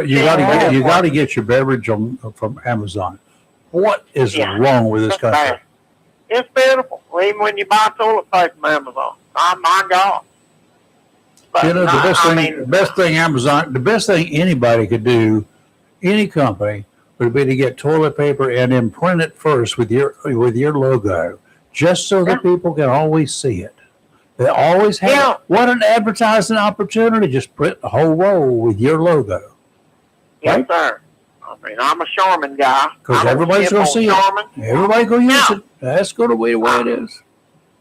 you got to get your beverage from Amazon. What is wrong with this country? It's pitiful. Even when you buy toilet paper from Amazon, oh my God. But you know, the best thing anybody could do, any company, would be to get toilet paper and then print it first with your logo, just so that people can always see it. They always have what an advertising opportunity. Just print the whole roll with your logo. Yes, sir. I'm a Charmin guy. Because everybody's going to see it. Everybody's going to use it. That's going to be the way it is.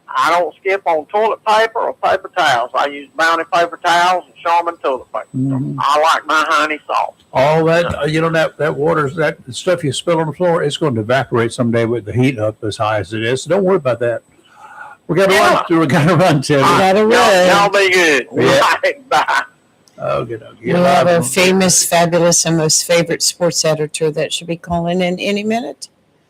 I don't skip on toilet paper or paper towels. I use Bounty paper towels and Charmin toilet paper. Mm-hmm. I like my honey sauce. All that, that water, that stuff you spill on the floor, it's going to evaporate someday with the heat up as high as it is. So don't worry about that. We got to run, Tim. Y'all be good. Yeah. Right, bye. Okay. We have a famous, fabulous, and most favorite sports editor that should be calling in any minute.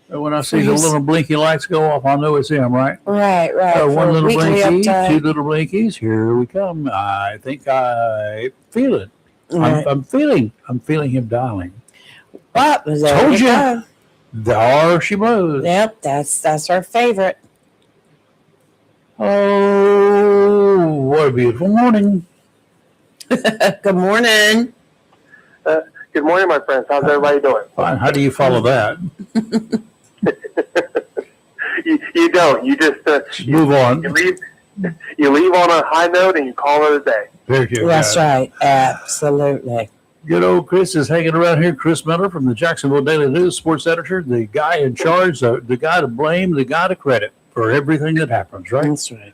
When I see the little blinky lights go off, I know it's him, right? Right. One little blinky, two little blinkies. Here we come. I think I feel it. Right. I'm feeling him dialing. What was that? Told you. There she was. Yep, that's our favorite. Oh, what a beautiful morning. Good morning. Good morning, my friends. How's everybody doing? Fine. How do you follow that? You don't. You just move on. You leave on a high note and you call it a day. Very good. That's right. Absolutely. Good old Chris is hanging around here. Chris Miller from the Jacksonville Daily News, sports editor, the guy in charge, the guy to blame, the guy to credit for everything that happens, right? That's right.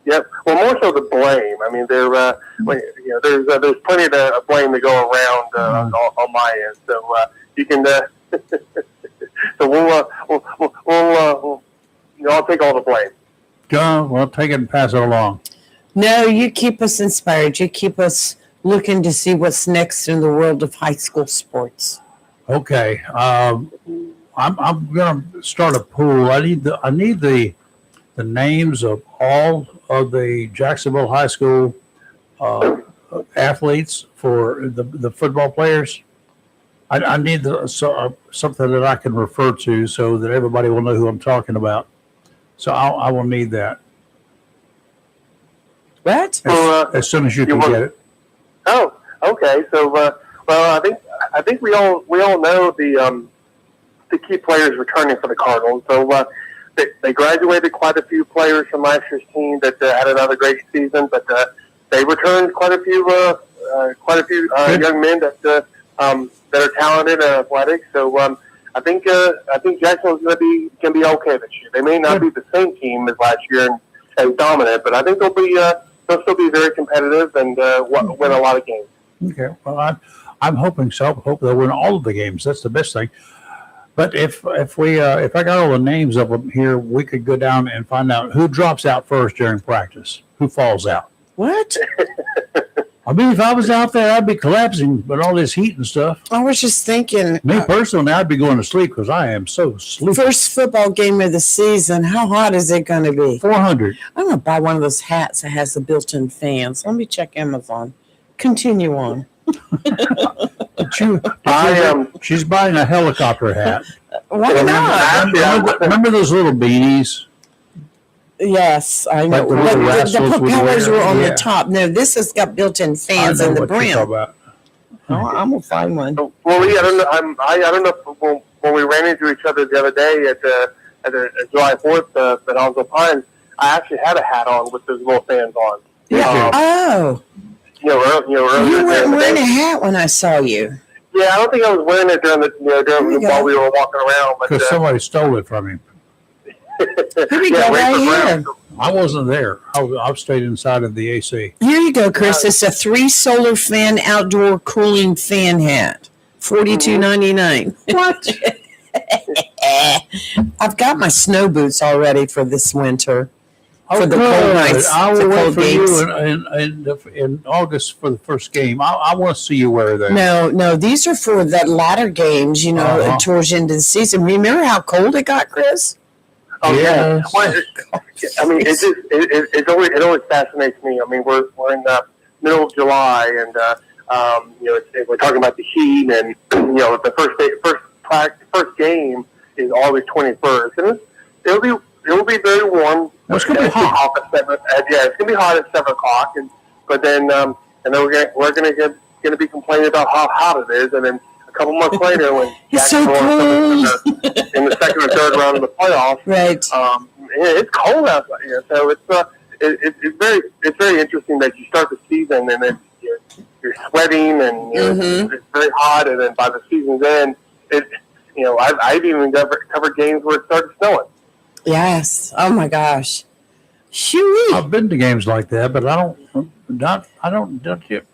Yep. Well, more so the blame. I mean, there's plenty of blame to go around on my end. So you can. So we'll I'll take all the blame. Go. Well, take it and pass it along. No, you keep us inspired. You keep us looking to see what's next in the world of high school sports. Okay. I'm gonna start a pool. I need the names of all of the Jacksonville High School athletes for the football players. I need something that I can refer to so that everybody will know who I'm talking about. So I will need that What? as soon as you can want- get it. Oh, okay. So, well, I think we all know the key players returning for the Cardinals. So they graduated quite a few players from last year's team that had another great season, but they returned quite a few young men that are talented and athletic. So I think Jacksonville's going to be okay this year. They may not be the same team as last year and as dominant, but I think they'll still be very competitive and win a lot of games. Okay. Well, I'm hoping so. Hope they'll win all of the games. That's the best thing. But if I got all the names of them here, we could go down and find out who drops out first during practice, who falls out. What? I mean, if I was out there, I'd be collapsing with all this heat and stuff. I was just thinking. Me personally, I'd be going to sleep because I am so sleepy. First football game of the season. How hot is it going to be? 400. I'm going to buy one of those hats that has the built-in fans. Let me check Amazon. Continue on. She's buying a helicopter hat. Why not? Remember those little beanies? Yes, I know. Like the But little the rascals would propellers wear. were on Yeah. the top. No, this has got built-in fans I know in the what you're brim. talking about. Oh, I'm going to find one. Well, Lee, I don't know. I don't know if when we ran into each other the other day at July 4th at Oslo Pines, I actually had a hat on with those little fans on. Yeah. Oh, Earlier you weren't during the wearing day. a hat when I saw you. Yeah, I don't think I was wearing it during while we were walking around. But Because somebody stole it from him. Here we go, right here. I wasn't there. I stayed inside of the AC. Here you go, Chris. It's a 3 solar fan outdoor cooling fan hat. $42.99. What? I've got my snow boots already for this winter. Oh, For the cold nights, I the will wait cold for games. you in August for the first game. I want to see you wear those. No, these are for the latter games, towards the end of the season. Remember how cold it got, Chris? Oh yeah. Yes. Well, I mean, it always fascinates me. I mean, we're in the middle of July, and we're talking about the heat, and the first game is August 21st, and it'll be very warm. Well, it's gonna be hot. It's gonna be hot at 7:00, but then we're gonna be complaining about how hot it is, and then a couple months later, when It's so Jacksonville in the second or third round of the playoffs, Right. it's cold outside here, so it's very interesting that you start the season and then you're sweating and it's very hot, and then by the season's end, I've even covered games where it started snowing. Yes. Oh my gosh. Shoo-wee. I've been to games like that, but I don't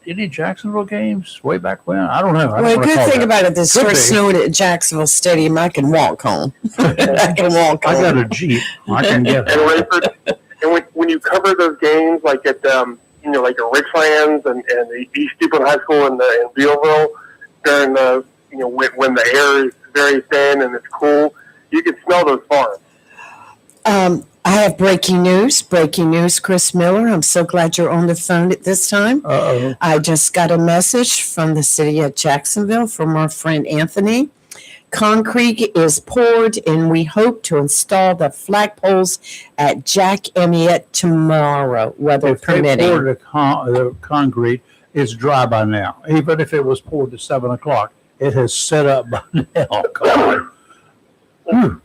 any Jacksonville games way back when. I don't know. Well, the good thing about it, this Could starts be. snowing at Jacksonville Stadium. I can walk home. I can walk I got home. a Jeep. I can get And it. Rayford, and when you cover those games like at like at Richlands and the East Duplin High School in Bealville during the when the air is very thin and it's cool, you can smell those farms. I have breaking news. Breaking news, Chris Miller. I'm so glad you're on the phone at this time. Uh-oh. I just got a message from the city of Jacksonville from our friend Anthony. Concrete is poured, and we hope to install the flagpoles at Jack Emiett tomorrow, weather If they permitting. poured the concrete, it's dry by now. Even if it was poured at 7:00, it has set up by now. God.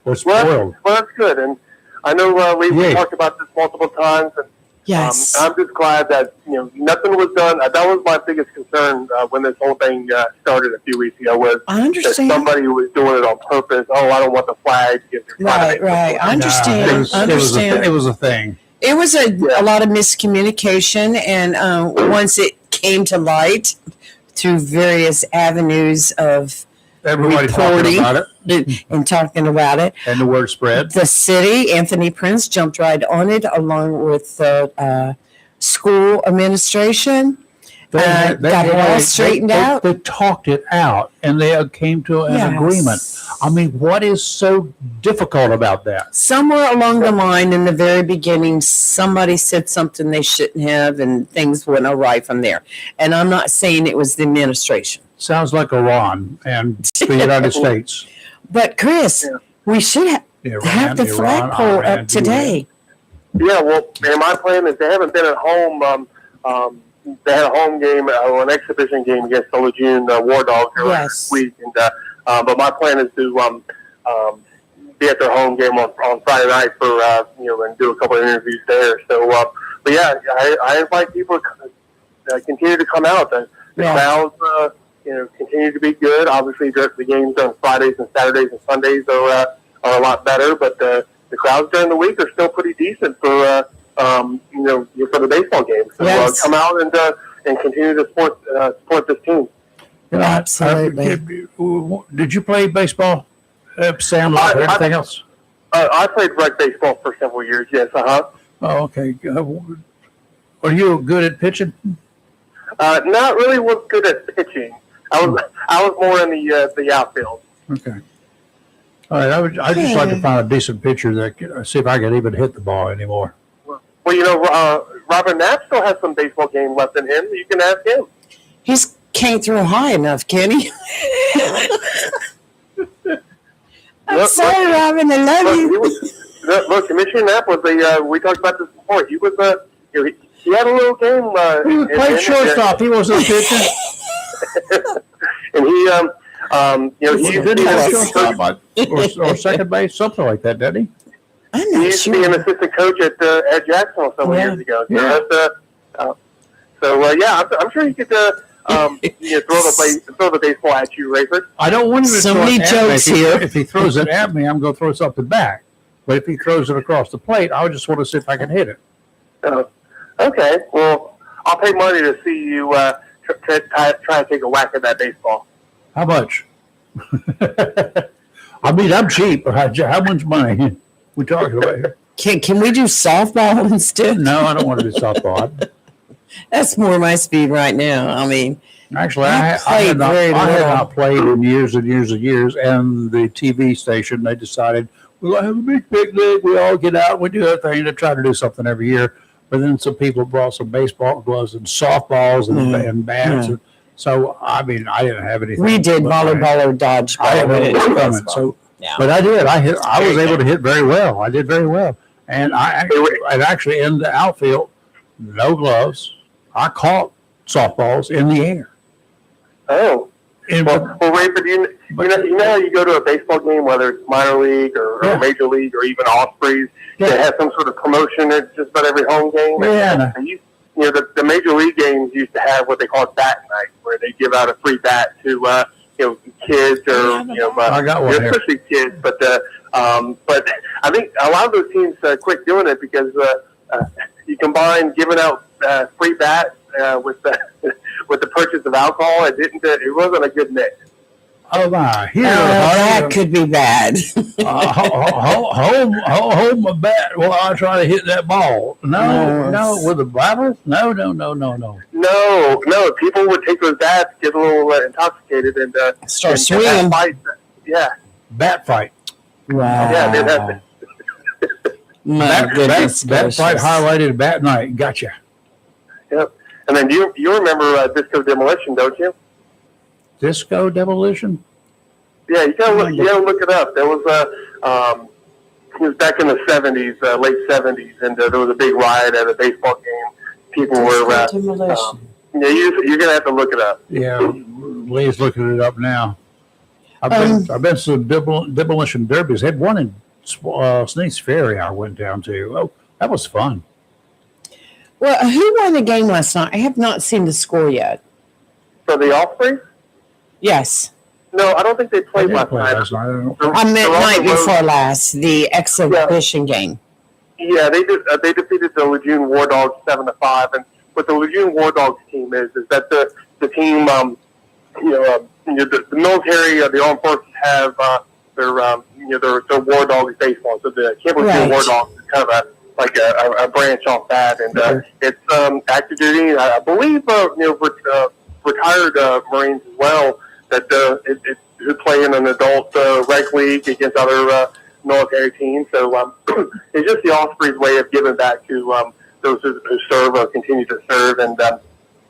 It's Well, spoiled. that's good. And I know we Yeah. talked about this multiple times, and Yes. I'm just glad that nothing was done. That was my biggest concern when this whole thing started a few weeks ago. Was I that understand. somebody was doing it on purpose? Oh, I don't want the flag. Right. I understand. It was a thing. It was a lot of miscommunication, and once it came to light through various avenues of Everybody talking about it, and talking about it, and the word spread. the city, Anthony Prince, jumped right on it along with the school administration. Got it all straightened out. They talked it out, and they came to an agreement. I mean, what is so difficult about that? Somewhere along the line in the very beginning, somebody said something they shouldn't have, and things went awry from there. And I'm not saying it was the administration. Sounds like Iran and the United States. But Chris, we should have the flagpole up today. Yeah, well, and my plan is they haven't been at home. They had a home game or an exhibition game against the Lejeune War Dogs last week, and but my plan is to be at their home game on Friday night for and do a couple of interviews there. So, but yeah, I invite people to continue to come out. The crowds, continue to be good. Obviously, the games on Fridays and Saturdays and Sundays are a lot better, but the crowds during the week are still pretty decent for for the baseball game. So come out and continue to support this team. Absolutely. Did you play baseball, Sam, like anything else? I played rec baseball for several years. Yes. Oh, okay. Are you good at pitching? Not really was good at pitching. I was more in the outfield. Okay. All right. I just like to find a decent pitcher that could see if I could even hit the ball anymore. Well, Robert Knapp still has some baseball game left in him. You can ask him. He can't throw high enough, can he? I'm sorry, Robin. I love you. Look, Commissioner Knapp was we talked about this before. He was he had a little game. He played shortstop. He wasn't a pitcher. And he used to be an assistant coach or second base, something like that, didn't he? He used to be an assistant coach at Jacksonville several years ago. I'm sure he could throw the baseball at you, Rayford. I don't want him to so throw many it jokes at me. here. If he throws it at me, I'm going to throw something back. But if he throws it across the plate, I just want to see if I can hit it. Okay. Well, I'll pay money to see you try to take a whack at that baseball. How much? I mean, I'm cheap. How much money we talking about here? Can we do softball instead? No, I don't want to do softball. That's more my speed right now. I mean, actually, I had not played in years and years and years. And the TV station, they decided we're going to have a big picnic. We all get out. We do everything to try to do something every year. But then some people brought some baseball gloves and softballs and bats. And so, I mean, I didn't have anything. We did volleyball or dodgeball. I didn't know what was coming. But I did. I was able to hit very well. I did very well. And I actually in the outfield, no gloves. I caught softballs in the air. Oh. Well, Rayford, you know how you go to a baseball game, whether it's minor league or major league or even Ospreys, they have some sort of promotion at just about every home game. Yeah. And the major league games used to have what they call bat night, where they give out a free bat to kids or I got one especially kids. But I think a lot of those teams quit doing it because you combine giving out free bats with the purchase of alcohol. It wasn't a good mix. Oh my! Here, that could be bad. Hold my bat while I try to hit that ball. No, with a bladder? No. No. People would take those bats, get a little intoxicated, and start swinging. Yeah, bat fight. Wow. Yeah, they'd have to. Bat fight highlighted bat night. Gotcha. Yep. And then you remember Disco Demolition, don't you? Disco Demolition? Yeah, you gotta look it up. There was it was back in the 70s, late 70s, and there was a big riot at a baseball game. People were you're gonna have to look it up. Yeah, Lee's looking it up now. I've been to some demolition derbies. Had one in Sneaks Ferry I went down to. Oh, that was fun. Well, who won the game last night? I have not seen the score yet. For the Ospreys? Yes. No, I don't think they They played didn't last play night. last night. I don't know. I meant They're on night the road. before last, the exhibition game. Yeah, they defeated the Lejeune War Dogs 7-5, and what the Lejeune War Dogs team is that the team, the military, the armed forces have their War Dogs baseball. So the Camp Lejeune Right. War Dogs is kind of a branch off that, and it's active duty. I believe retired Marines as well that who play in an adult rec league against other military teams. So it's just the Ospreys' way of giving back to those who serve or continue to serve. And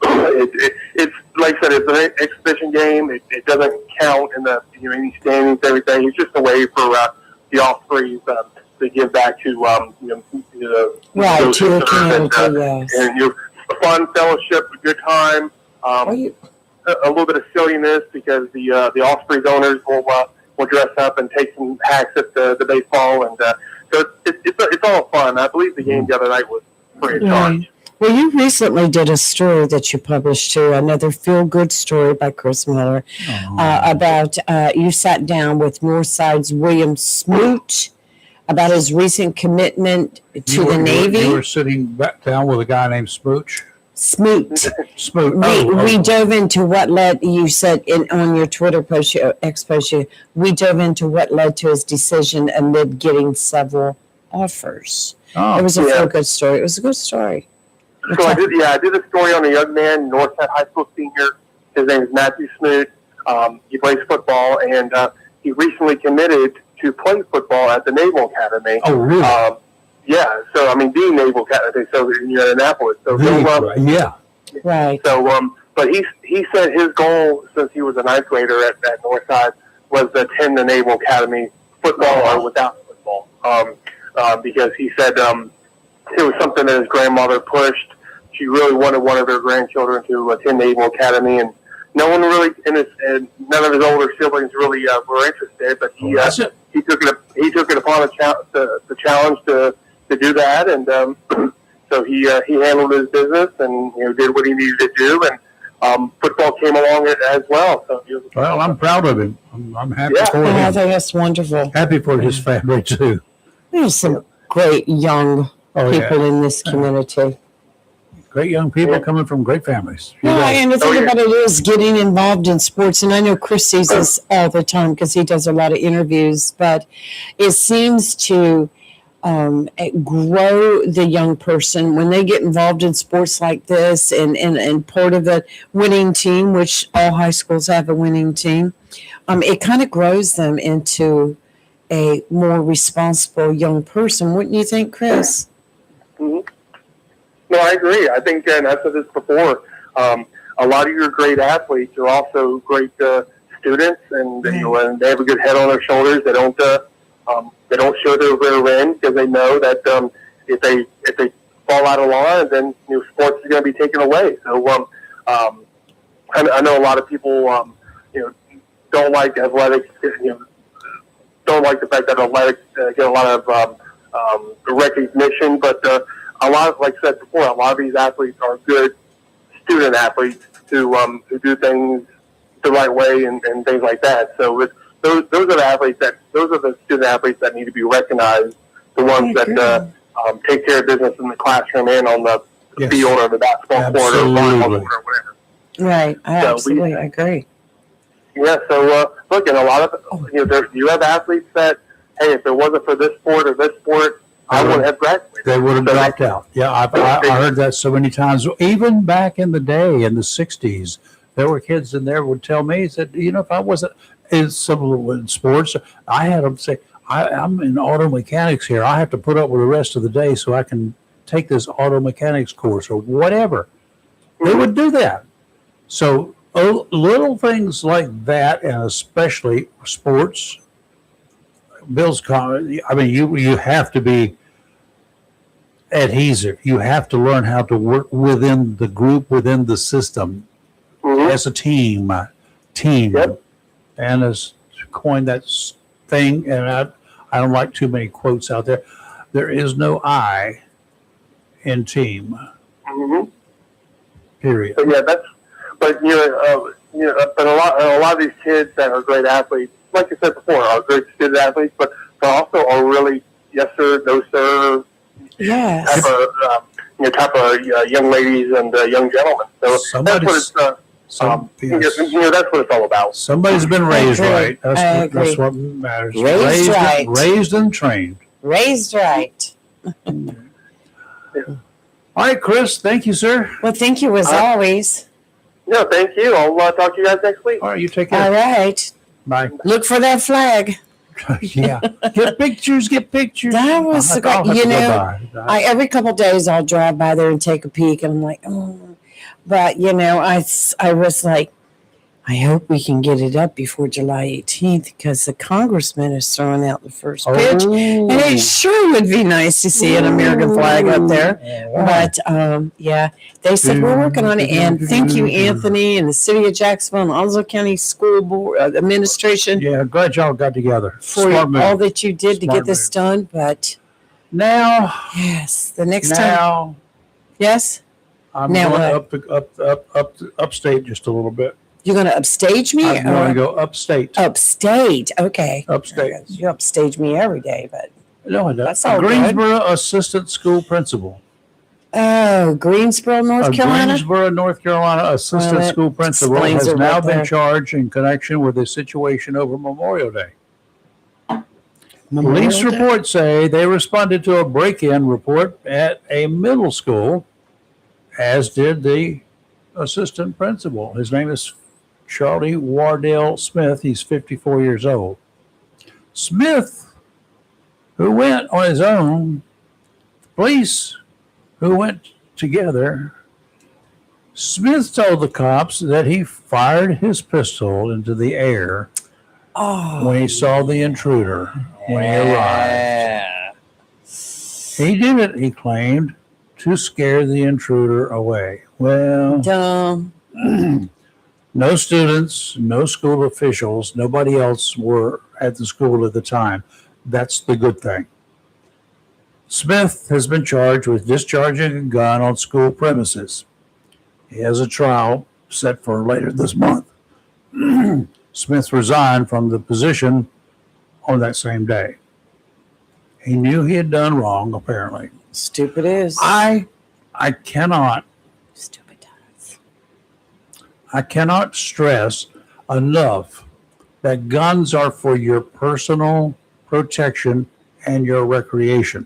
it's like I said, it's an exhibition game. It doesn't count in the any standings, everything. It's just a way for the Ospreys to give back to Right, those to who the serve, community, yes. and a fun fellowship, a good time. A little bit of silliness because the Ospreys owners will dress up and take some hacks at the baseball, and so it's all fun. I believe the game the other night was free of charge. Well, you recently did a story that you published too, another feel-good story by Chris Miller, about you sat down with Northside's William Smoot about his recent commitment to the Navy. You were sitting back down with a guy named Smooch. Smoot. Smoot. We dove into what led, you said on your Twitter post, we dove into what led to his decision amid getting several offers. It was a feel-good story. It was a good story. So I did a story on a young man, Northside High School senior. His name is Matthew Smoot. He plays football, and he recently committed to play football at the Naval Academy. Oh, really? Yeah. So I mean, the Naval Academy. So in Annapolis. So yeah. Right. So but he said his goal since he was a ninth grader at Northside was to attend the Naval Academy, football or without football. Because he said it was something that his grandmother pushed. She really wanted one of her grandchildren to attend Naval Academy, and no one really, and none of his older siblings really were interested. But he took it upon the challenge to do that, and so he handled his business and did what he needed to do, and football came along as well. So well, I'm proud of him. I'm happy for him. I think that's wonderful. Happy for his family too. There's some great young people in this community. Great young people coming from great families. And the thing about it is getting involved in sports, and I know Chris sees this all the time because he does a lot of interviews, but it seems to grow the young person when they get involved in sports like this and part of the winning team, which all high schools have a winning team. It kind of grows them into a more responsible young person. Wouldn't you think, Chris? Mm-hmm. No, I agree. I think, and I've said this before, a lot of your great athletes are also great students, and and they have a good head on their shoulders. They don't show their rear end because they know that if they fall out of line, then sports is going to be taken away. So I know a lot of people don't like athletics. Don't like the fact that athletics get a lot of recognition, but a lot of, like I said before, a lot of these athletes are good student athletes who do things the right way and things like that. So those are the student athletes that need to be recognized. The ones that take care of business in the classroom and on the field or the basketball court or volleyball court or whatever. Right, I absolutely agree. Yeah, so look, and a lot of you have athletes that, hey, if it wasn't for this sport or this sport, I wouldn't have graduated. They would have dropped out. Yeah, I heard that so many times. Even back in the day, in the 60s, there were kids in there would tell me that, if I wasn't in sports, I had them say, I'm in auto mechanics here. I have to put up with the rest of the day so I can take this auto mechanics course or whatever. They would do that. So little things like that, and especially sports, Bill's comment, I mean, you have to be adhesive. You have to learn how to work within the group, within the system, as a team. Yep. And as coined that thing, and I don't like too many quotes out there. There is no I in team. Mm-hmm. Period. So yeah, but but a lot of these kids that are great athletes, like you said before, are great student athletes, but also are really yes sir, no sir, Yes. type of young ladies and young gentlemen. So that's what it's. That's what it's all about. Somebody's been raised right. That's what matters. Raised right. Raised and trained. Raised right. All right, Chris. Thank you, sir. Well, thank you as always. No, thank you. I'll talk to you guys next week. All right, you take care. All right. Bye. Look for that flag. Yeah. Get pictures. That was so great. Every couple of days I'll drive by there and take a peek, and I'm like, oh. But I was like, I hope we can get it up before July 18th because the congressman is throwing out the first pitch, and it sure would be nice to see an American flag up there. But they said we're working on it, and thank you, Anthony, and the city of Jacksonville and Onslow County School Board Administration. Yeah, glad y'all got together For all that you did to get this done. But now, yes, the next time, yes. I'm going upstate just a little bit. You're going to upstage me? I'm going to go upstate. Upstate, okay. Upstate. You upstage me every day, but no, I don't. That's all Greensboro assistant school principal. Oh, Greensboro, North Carolina? Greensboro, North Carolina assistant school principal has now been charged in connection with a situation over Memorial Day. Police reports say they responded to a break-in report at a middle school, as did the assistant principal. His name is Charlie Wardell Smith. He's 54 years old. Smith, who went on his own, police who went together, Smith told the cops that he fired his pistol into the air when he saw the intruder when he arrived. He did it, he claimed, to scare the intruder away. Well, dumb. No students, no school officials, nobody else were at the school at the time. That's the good thing. Smith has been charged with discharging a gun on school premises. He has a trial set for later this month. Smith resigned from the position on that same day. He knew he had done wrong, apparently. Stupid is. I cannot stress enough that guns are for your personal protection and your recreation.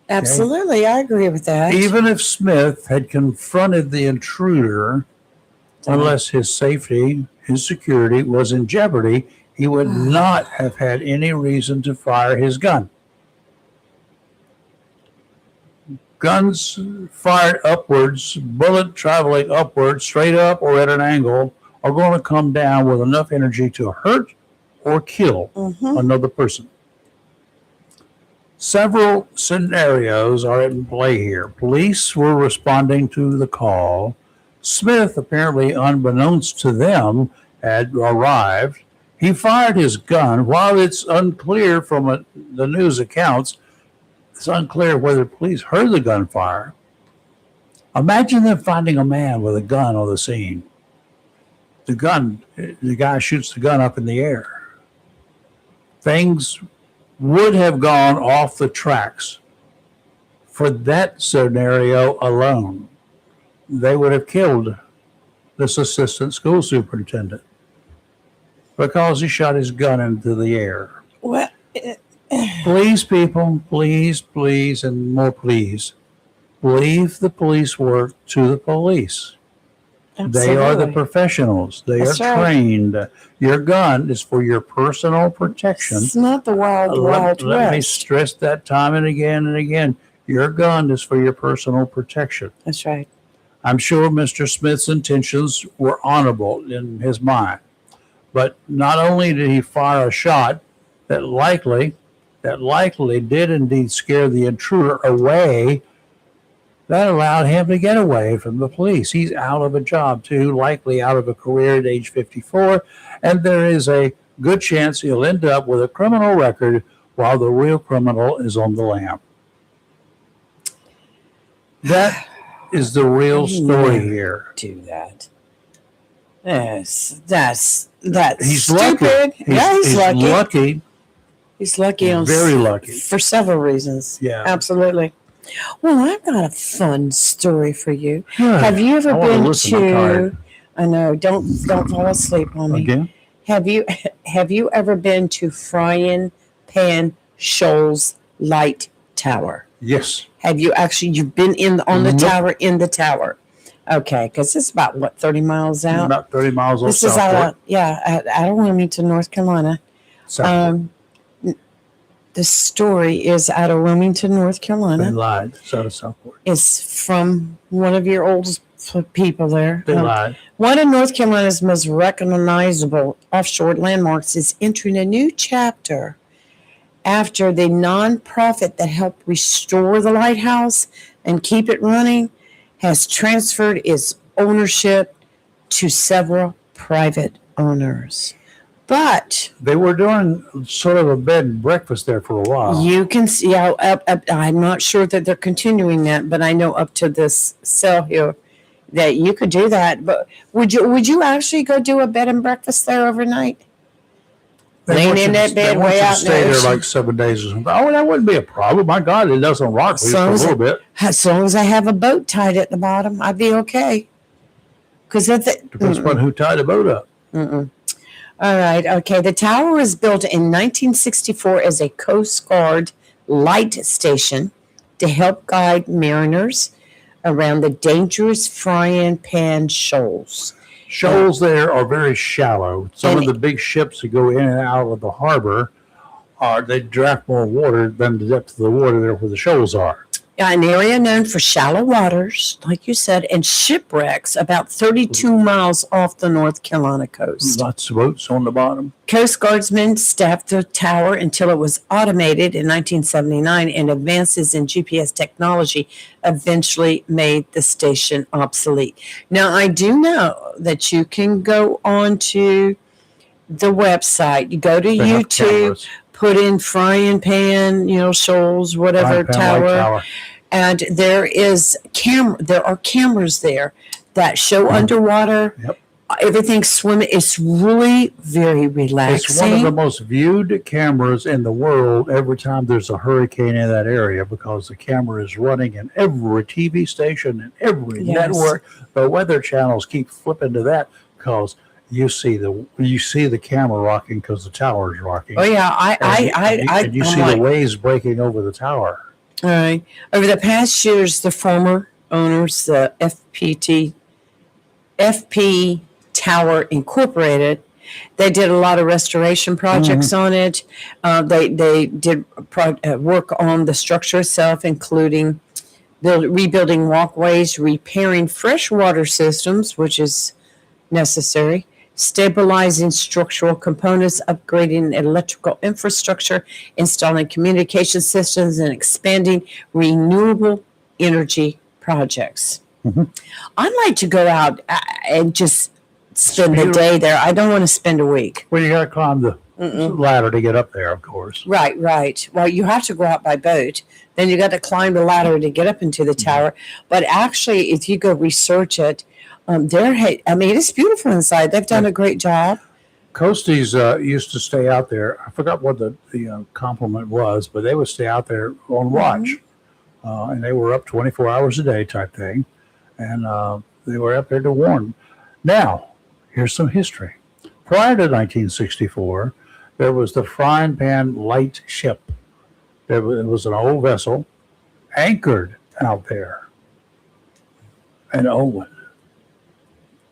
Absolutely, I agree with that. Even if Smith had confronted the intruder, unless his safety, his security was in jeopardy, he would not have had any reason to fire his gun. Guns fired upwards, bullet traveling upwards, straight up or at an angle, are going to come down with enough energy to hurt or kill another person. Several scenarios are in play here. Police were responding to the call. Smith, apparently unbeknownst to them, had arrived. He fired his gun. While it's unclear from the news accounts, it's unclear whether police heard the gunfire. Imagine them finding a man with a gun on the scene. The guy shoots the gun up in the air. Things would have gone off the tracks for that scenario alone. They would have killed this assistant school superintendent because he shot his gun into the air. What? Please, people, please, and more please, leave the police work to the police. Absolutely. They are the professionals. They are trained. Your gun is for your personal protection. It's not the wild west. Let me stress that time and again and again. Your gun is for your personal protection. That's right. I'm sure Mr. Smith's intentions were honorable in his mind. But not only did he fire a shot that likely did indeed scare the intruder away, that allowed him to get away from the police. He's out of a job too, likely out of a career at age 54, and there is a good chance he'll end up with a criminal record while the real criminal is on the lam. That is the real story Never here. do that. Yes, that's He's stupid. lucky. He's lucky. Lucky. He's lucky on Very lucky. for several reasons. Yeah. Absolutely. Well, I've got a fun story for you. Good. Have you ever I wanna been listen. I'm tired. I know. Don't fall asleep on me. Again? Have you ever been to Frying Pan Shoals Light Tower? Yes. Have you actually? You've been on the Nope. tower, in the tower. Okay, because it's about 30 miles out. About 30 miles off This is out Southport. of Wilmington, North Carolina. Southport. The story is out of Wilmington, North They Carolina. lied. So does Southport. It's from one of your old people there. They lied. One of North Carolina's most recognizable offshore landmarks is entering a new chapter after the nonprofit that helped restore the lighthouse and keep it running has transferred its ownership to several private owners. But They were doing sort of a bed and breakfast there for a while. you can see how I'm not sure that they're continuing that, but I know up to this sale here that you could do that. But would you actually go do a bed and breakfast there overnight? Laying want in you that to- bed they want way you to out in the stay there ocean. like 7 days or something. Oh, that wouldn't be a problem. My God, it doesn't rock me for a little bit. As long as I have a boat tied at the bottom, I'd be okay. Because if it Depends upon who tied the boat up. All right. Okay. The tower was built in 1964 as a Coast Guard light station to help guide mariners around the dangerous Frying Pan Shoals. Shoals there are very shallow. Some And- of the big ships that go in and out of the harbor they draft more water than the depth of the water there where the shoals are. An area known for shallow waters, like you said, and shipwrecks about 32 miles off the North Carolina coast. Lots of boats on the bottom. Coast Guardsmen staffed the tower until it was automated in 1979, and advances in GPS technology eventually made the station obsolete. Now, I do know that you can go onto the website, you go to They have YouTube, cameras. put in Frying Pan, Shoals, whatever, Frying pan, light tower, and there are cameras there that show underwater. Yep. Everything's swimming. It's really very relaxing. It's one of the most viewed cameras in the world every time there's a hurricane in that area because the camera is running in every TV station and every Yes. network. The weather channels keep flipping to that because you see the camera rocking because the tower is rocking. Oh yeah, And you see the waves breaking over the tower. All right. Over the past years, the former owners, the FP Tower Incorporated, they did a lot of restoration projects on it. They did work on the structure itself, including rebuilding walkways, repairing freshwater systems, which is necessary, stabilizing structural components, upgrading electrical infrastructure, installing communication systems, and expanding renewable energy projects. I'd like to go out and just spend the day there. I don't want to spend a week. Well, you got to climb the ladder to get up there, of course. Right. Well, you have to go out by boat. Then you got to climb the ladder to get up into the tower. But actually, if you go research it, it's beautiful inside. They've done a great job. Coasties used to stay out there. I forgot what the compliment was, but they would stay out there on watch. And they were up 24 hours a day type thing. And they were up there to warn. Now, here's some history. Prior to 1964, there was the Frying Pan light ship. It was an old vessel anchored out there in Owen.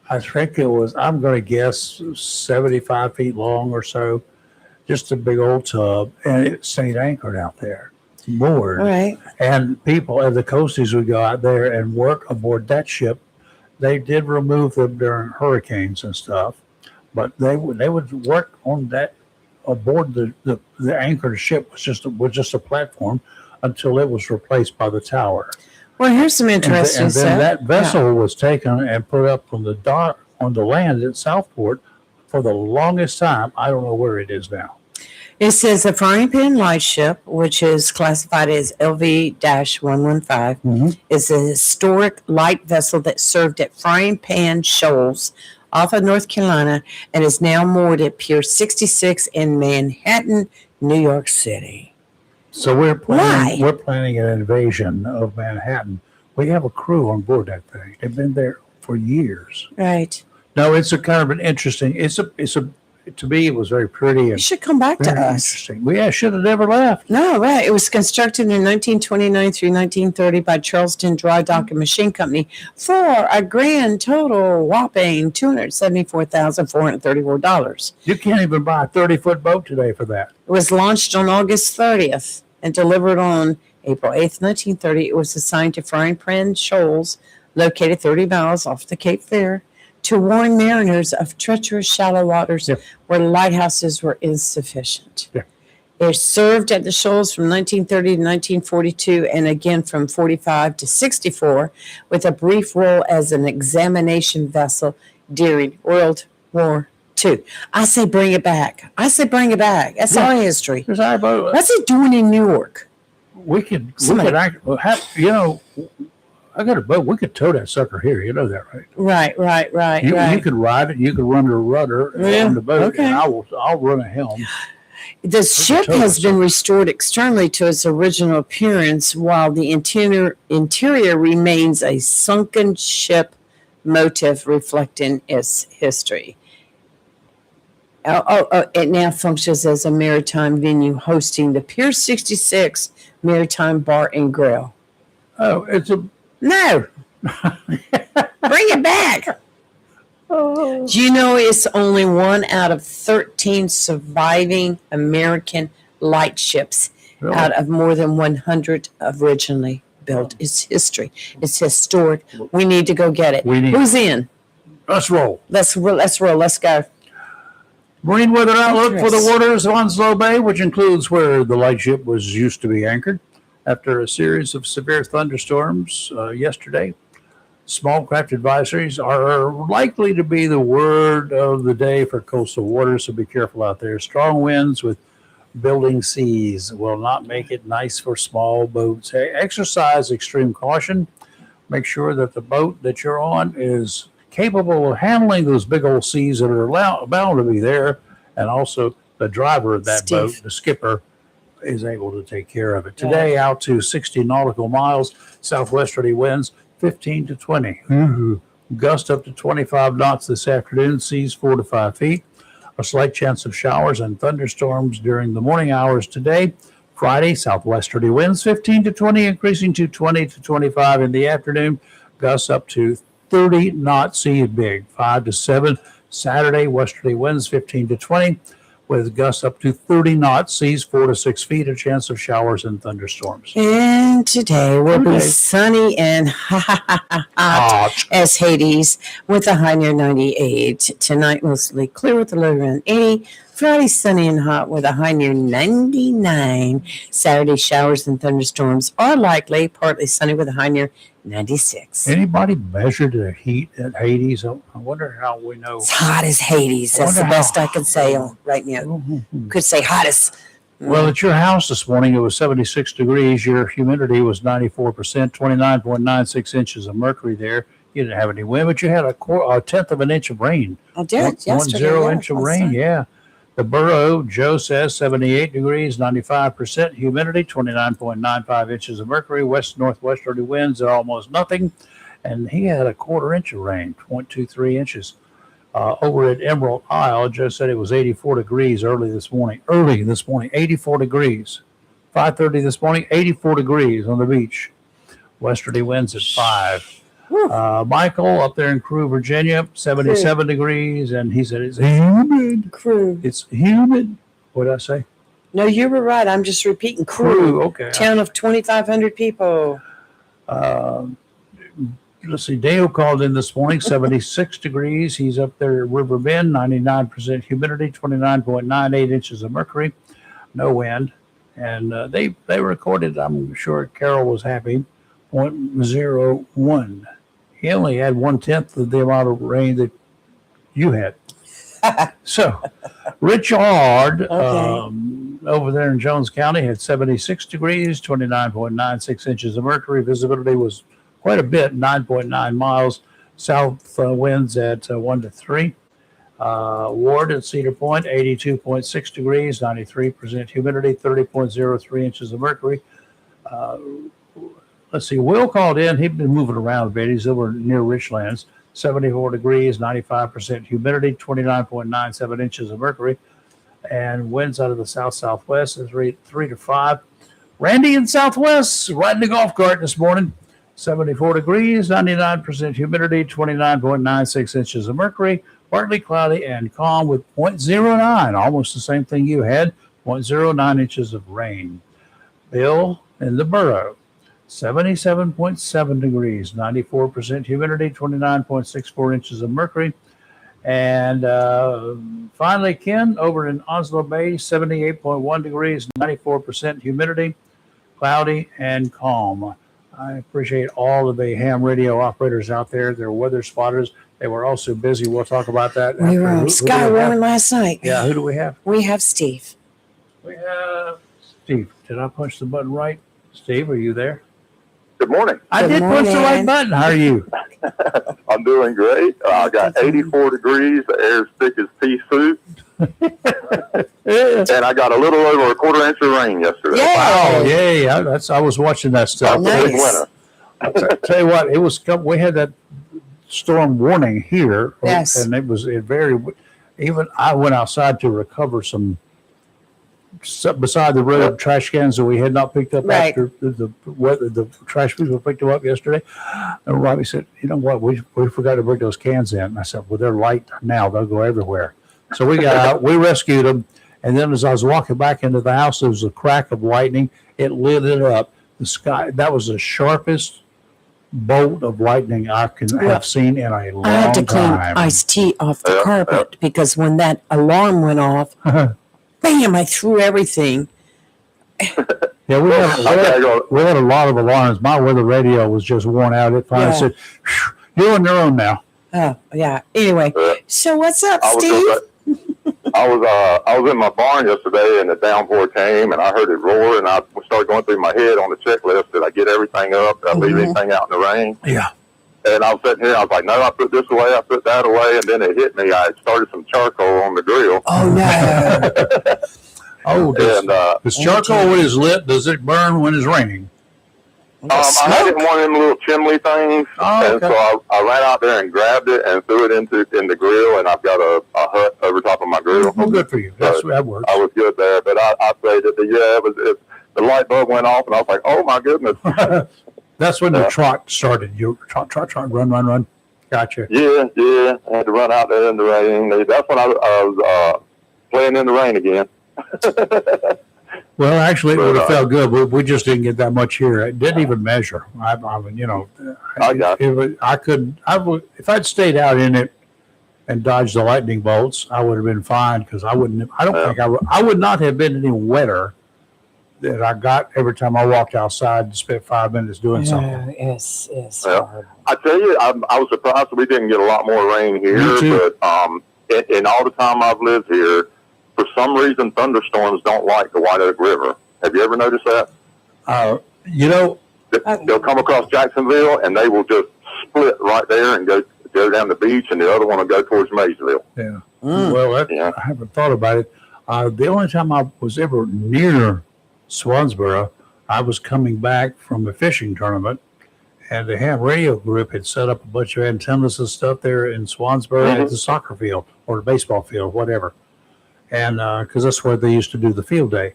I think it was, I'm going to guess, 75 feet long or so, just a big old tub, and it stayed anchored out there, moored. All right. And people at the coasties would go out there and work aboard that ship. They did remove them during hurricanes and stuff, but they would work on that aboard the anchored ship was just a platform until it was replaced by the tower. Well, here's some interesting And stuff. then that vessel was taken and put up on the dock on the land at Southport for the longest time. I don't know where it is now. It says a frying pan lightship, which is classified as LV-115, is a historic light vessel that served at Frying Pan Shoals off of North Carolina and is now moored at Pier 66 in Manhattan, New York City. So we're planning, Why? we're planning an invasion of Manhattan. We have a crew on board that thing. They've been there for years. Right. No, it's a kind of an interesting. To me, it was very pretty It and should come back to very us. interesting. We should have never left. No, right. It was constructed in 1929 through 1930 by Charleston Dry Dock and Machine Company for a grand total whopping $274,434. You can't even buy a 30-foot boat today for that. It was launched on August 30th and delivered on April 8th, 1930. It was assigned to Frying Pan Shoals, located 30 miles off the Cape Fear, to warn mariners of treacherous shallow waters where lighthouses were insufficient. Yeah. It served at the shoals from 1930 to 1942 and again from 45 to 64 with a brief role as an examination vessel during World War II. I say bring it back. That's our history. Because our boat, What's it doing in New York? we could act. I got a boat. We could tow that sucker here. You know that, right? Right. You could ride it. You could run the rudder on the boat, okay. and I'll run a helm. The ship has been restored externally to its original appearance, while the interior remains a sunken ship motif reflecting its history. It now functions as a maritime venue hosting the Pier 66 Maritime Bar and Grill. Oh, it's a No. Bring it back. Do you know it's only 1 out of 13 surviving American lightships really? out of more than 100 originally built? It's history. It's historic. We need to go get it. Who's in? Let's roll. Let's roll. Let's go. Marine weather outlook for the waters of Onslow Bay, which includes where the lightship was used to be anchored. After a series of severe thunderstorms yesterday, small craft advisories are likely to be the word of the day for coastal waters, so be careful out there. Strong winds with building seas will not make it nice for small boats. Exercise extreme caution. Make sure that the boat that you're on is capable of handling those big old seas that are bound to be there, and also the driver of that boat, the skipper, is able to take care of it. Today, out to 60 nautical miles, southwesterly winds 15 to 20. Gust up to 25 knots this afternoon, seas 4 to 5 feet. A slight chance of showers and thunderstorms during the morning hours today. Friday, southwesterly winds 15 to 20, increasing to 20 to 25 in the afternoon. Gusts up to 30 knots, seas big, 5 to 7. Saturday, westerly winds 15 to 20. With gusts up to 30 knots, seas 4 to 6 feet, a chance of showers and thunderstorms. And today will be sunny and hot as Hades with a high near 98. Tonight, mostly clear with a low around 80. Friday, sunny and hot with a high near 99. Saturday, showers and thunderstorms are likely, partly sunny with a high near 96. Anybody measured the heat at Hades? I wonder how we know. It's hot as Hades. That's the best I could say right now. Could say hottest. Well, at your house this morning, it was 76 degrees. Your humidity was 94%, 29.96 inches of mercury there. You didn't have any wind, but you had a tenth of an inch of rain. I did yesterday. 1 inch of rain, yeah. The borough, Joe says, 78 degrees, 95% humidity, 29.95 inches of mercury, west-northwesterly winds at almost nothing. And he had a 1/4 inch of rain, 0.23 inches. Over at Emerald Isle, Joe said it was 84 degrees early this morning, 84 degrees. 5:30 this morning, 84 degrees on the beach. Westerly winds at 5. Michael up there in Crew, Virginia, 77 degrees, and he said it's humid. Crew. It's humid. What did I say? No, you were right. I'm just repeating. Crew. Okay. Town of 2,500 people. Let's see. Dale called in this morning, 76 degrees. He's up there at River Bend, 99% humidity, 29.98 inches of mercury, no wind. And they recorded, I'm sure Carol was happy, 0.01. He only had 1/10 of the amount of rain that you had. So, Richard, over there in Jones County had 76 degrees, 29.96 inches of mercury. Visibility was quite a bit, 9.9 miles. South winds at 1 to 3. Ward at Cedar Point, 82.6 degrees, 93% humidity, 30.03 inches of mercury. Let's see, Will called in. He'd been moving around a bit. He's over near Richlands, 74 degrees, 95% humidity, 29.97 inches of mercury. And winds out of the south-southwest is 3 to 5. Randy in Southwest riding the golf cart this morning, 74 degrees, 99% humidity, 29.96 inches of mercury, partly cloudy and calm with 0.09, almost the same thing you had, 0.09 inches of rain. Bill in the borough, 77.7 degrees, 94% humidity, 29.64 inches of mercury. And finally, Ken over in Onslow Bay, 78.1 degrees, 94% humidity, cloudy and calm. I appreciate all of the ham radio operators out there. They're weather spotters. They were also busy. We'll talk about that. We were on Skywarn last night. Yeah, who do we have? We have Steve. We have Steve. Did I punch the button right? Steve, are you there? Good morning. I Good did punch the right morning. button. How are you? I'm doing great. I got 84 degrees. The air's thick as pea soup. And I got a little over a quarter inch of rain yesterday. Yeah. Wow, yay. I was watching that stuff. Nice. Big winter. Tell you what, it was. We had that storm warning here. Yes. And it very, even I went outside to recover some beside the road trash cans that we had not picked up Right. after the trash people picked them up yesterday. And Robbie said, you know what, we forgot to bring those cans in. And I said, well, they're light now. They'll go everywhere. So we got out, we rescued them. And then as I was walking back into the house, there was a crack of lightning. It lit it up. The sky, that was the sharpest bolt of lightning I have seen in a long I had to clean time. iced tea off the carpet because when that alarm went off, bam, I threw everything. Yeah, we had a lot of alarms. My weather radio was just worn out. It finally said, "You're on your own now." Oh, yeah. Anyway, so what's up, I was Steve? I was in my barn yesterday, and the downpour came, and I heard it roar, and I started going through my head on the checklist. Did I get everything up? Did I leave anything out in the rain? Yeah. And I was sitting here, I was like, no, I put this away, I put that away, and then it hit me. I started some charcoal on the grill. Oh, no. Oh, And does charcoal when it's lit, does it burn when it's raining? I had it in one of them little chimney things, Oh, and so I ran out there and grabbed it and threw it in the grill, and I've got a hut over top of my grill. Oh, good for you. That works. I was good there, but I say that the light bulb went off, and I was like, oh my goodness. That's when the trot started. You trot, run. Gotcha. Yeah. I had to run out there in the rain. That's when I was playing in the rain again. Well, actually, it would have felt good. We just didn't get that much here. It didn't even measure. I mean, you know, if I'd stayed out in it and dodged the lightning bolts, I would have been fine because I would not have been any wetter than I got every time I walked outside and spent 5 minutes doing something. Yes. Well, I tell you, I was surprised that we didn't get a lot more rain here. Me too. But in all the time I've lived here, for some reason, thunderstorms don't like the White Oak River. Have you ever noticed that? You know, They'll come across Jacksonville, and they will just split right there and go down the beach, and the other one will go towards Maysville. yeah. Well, I haven't thought about it. The only time I was ever near Swansboro, I was coming back from a fishing tournament, and the ham radio group had set up a bunch of antennas and stuff there in Swansboro at the soccer field or the baseball field, whatever. And because that's where they used to do the field day.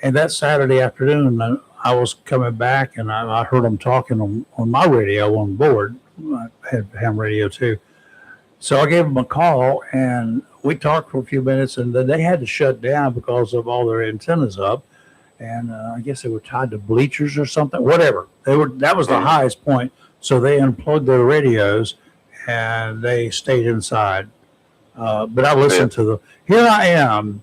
And that Saturday afternoon, I was coming back, and I heard them talking on my radio on board. I had ham radio too. So I gave them a call, and we talked for a few minutes, and then they had to shut down because of all their antennas up. And I guess they were tied to bleachers or something, whatever. That was the highest point. So they unplugged their radios, and they stayed inside. But I listened to them. Here I am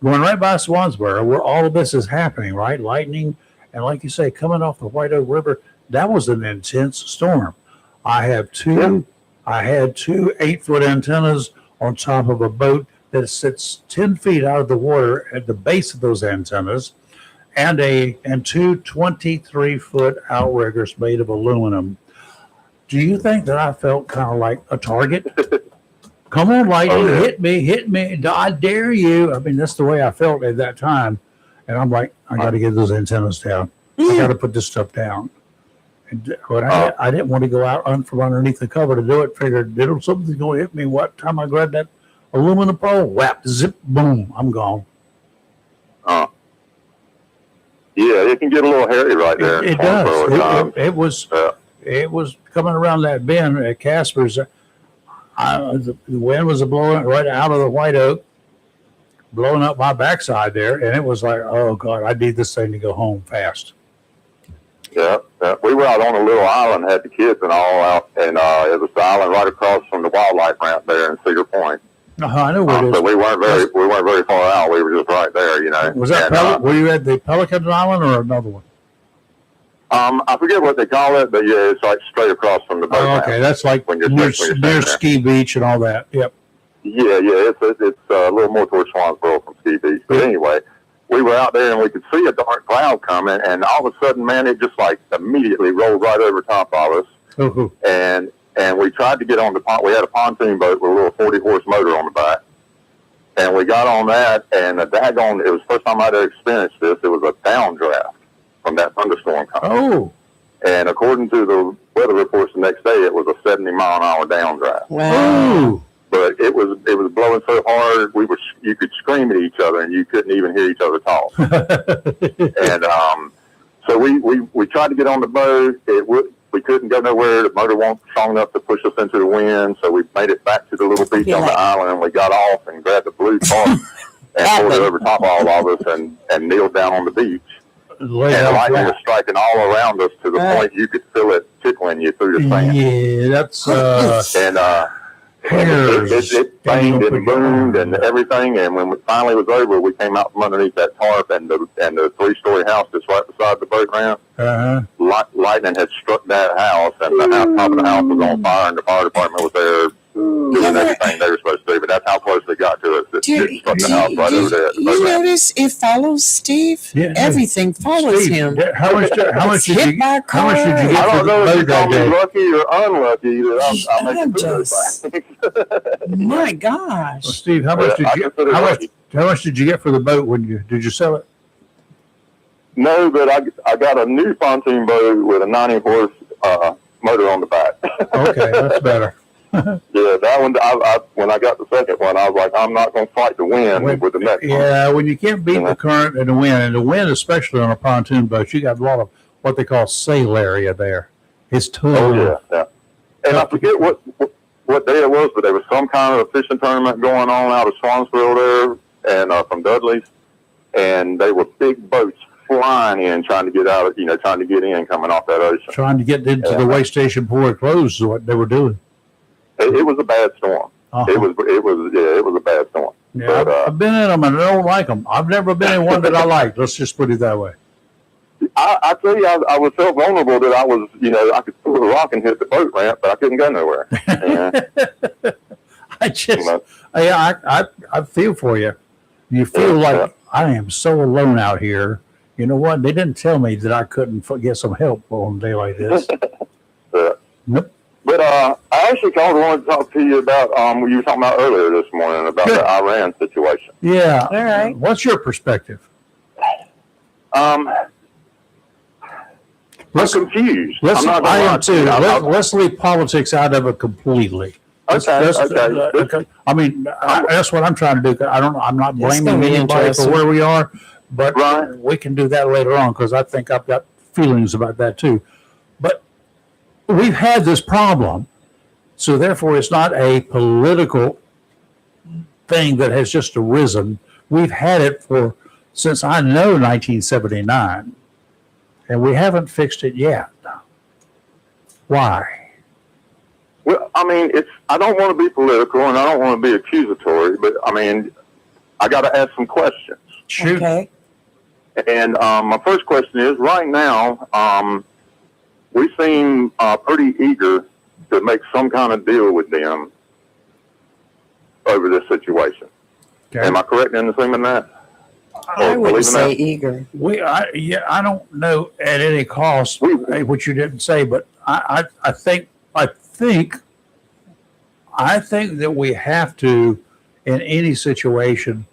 going right by Swansboro where all of this is happening, right? Lightning. And like you say, coming off the White Oak River, that was an intense storm. I had two 8-foot antennas on top of a boat that sits 10 feet out of the water at the base of those antennas, and two 23-foot outriggers made of aluminum. Do you think that I felt kind of like a target? Come on, lightning, hit me, I dare you. I mean, that's the way I felt at that time. And I'm like, I got to get those antennas down. I got to put this stuff down. And when I didn't want to go out from underneath the cover to do it. Figured something's going to hit me. What time I grabbed that aluminum pole, whap, zip, boom, I'm gone. Yeah, it can get a little hairy right there. It does. It was coming around that bend at Casper's. The wind was blowing right out of the white oak, blowing up my backside there, and it was like, oh God, I need this thing to go home fast. Yeah. We were out on a little island, had the kids and all out, and it was the island right across from the wildlife ramp there in Cedar Point. I know where it is. So we weren't very far out. We were just right there, you know. Was that were you at the Pelican Island or another one? I forget what they call it, but yeah, it's like straight across from the boat. Oh, okay, that's like when you're near Ski Beach and all that. Yep. Yeah, it's a little more towards Swansboro from Ski Beach. But anyway, we were out there and we could see a dark cloud coming, and all of a sudden, man, it just like immediately rolled right over top of us. Ooh. And we tried to get on the pond. We had a pontoon boat with a little 40-horse motor on the back. And we got on that, and it was the first time I'd ever experienced this. It was a downdraft from that thunderstorm coming. Oh. And according to the weather reports the next day, it was a 70-mile-an-hour downdraft. Wow. But it was blowing so hard, you could scream at each other, and you couldn't even hear each other talk. And so we tried to get on the boat. We couldn't go nowhere. The motor wasn't strong enough to push us into the wind, so we made it back to the little beach on the island, and we got off and grabbed the blue tarp and pulled it over top of all of us and kneeled down on the beach. And the lightning was striking all around us to the point you could feel it tickling you through the sand. Yeah, that's it banged and boomed and everything. And when it finally was over, we came out from underneath that tarp, and the 3-story house that's right beside the boat ramp. Lightning had struck that house, and the top of the house was on fire, and the fire department was there doing everything they were supposed to do. But that's how close they got to us. It struck the house right over there. You notice it follows Steve? Yeah. Everything follows him. How much did you get for I don't know if you call me lucky or unlucky. I'm just, my gosh. Well, Steve, how much did you get for the boat did you sell it? No, but I got a new pontoon boat with a 90-horse motor on the back. Okay, that's better. Yeah, that one. When I got the second one, I was like, I'm not going to fight the wind with the next one. Yeah, when you can't beat the current and the wind, especially on a pontoon boat, you got a lot of what they call sail area there. It's tough. Oh yeah. And I forget what day it was, but there was some kind of a fishing tournament going on out of Swansville there, and from Dudley's, and they were big boats flying in, trying to get in, coming off that ocean, trying to get into the way station before it closed. Is what they were doing. It was a bad storm. It was a bad storm. Yeah, but, I've been in them and I don't like them. I've never been in one that I liked. Let's just put it that way. I tell you, I was so vulnerable that I was, I could throw a rock and hit the boat ramp, but I couldn't go nowhere. I feel for you. You feel like I am so alone out here. You know what? They didn't tell me that I couldn't get some help on a day like this. Nope. But I actually wanted to talk to you about what you were talking about earlier this morning about the Iran situation. Yeah. All right. What's your perspective? I'm confused. I am too. Let's leave politics out of it completely. Okay. I mean, that's what I'm trying to do. I'm not blaming anybody for where we are, but we can do that later on because I think I've got feelings about that too. But we've had this problem, so therefore it's not a political thing that has just arisen. We've had it since I know 1979, and we haven't fixed it yet. Why? Well, I mean, I don't want to be political and I don't want to be accusatory, but I mean, I got to ask some questions. Shoot. Okay. And my first question is, right now, we seem pretty eager to make some kind of deal with them over this situation. Okay. Am I correct in assuming that? I would believing say that? eager. I don't know at any cost what you didn't say, but I think that we have to, in any situation,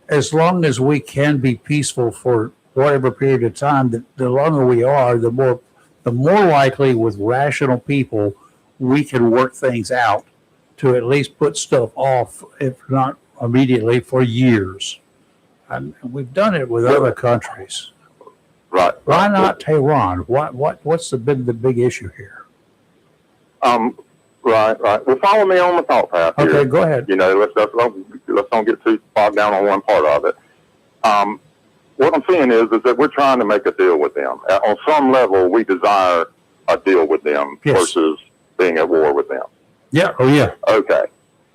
as long as we can be peaceful for whatever period of time, the longer we are, the more likely with rational people we can work things out to at least put stuff off, if not immediately, for years. And we've done it with other countries. Right. Why not Tehran? What's been the big issue here? Right. Well, follow me on the thought path here. Okay, go ahead. You know, let's don't get too bogged down on one part of it. What I'm saying is that we're trying to make a deal with them. On some level, we desire a deal with them versus being at war with them. Yeah. Oh, yeah. Okay.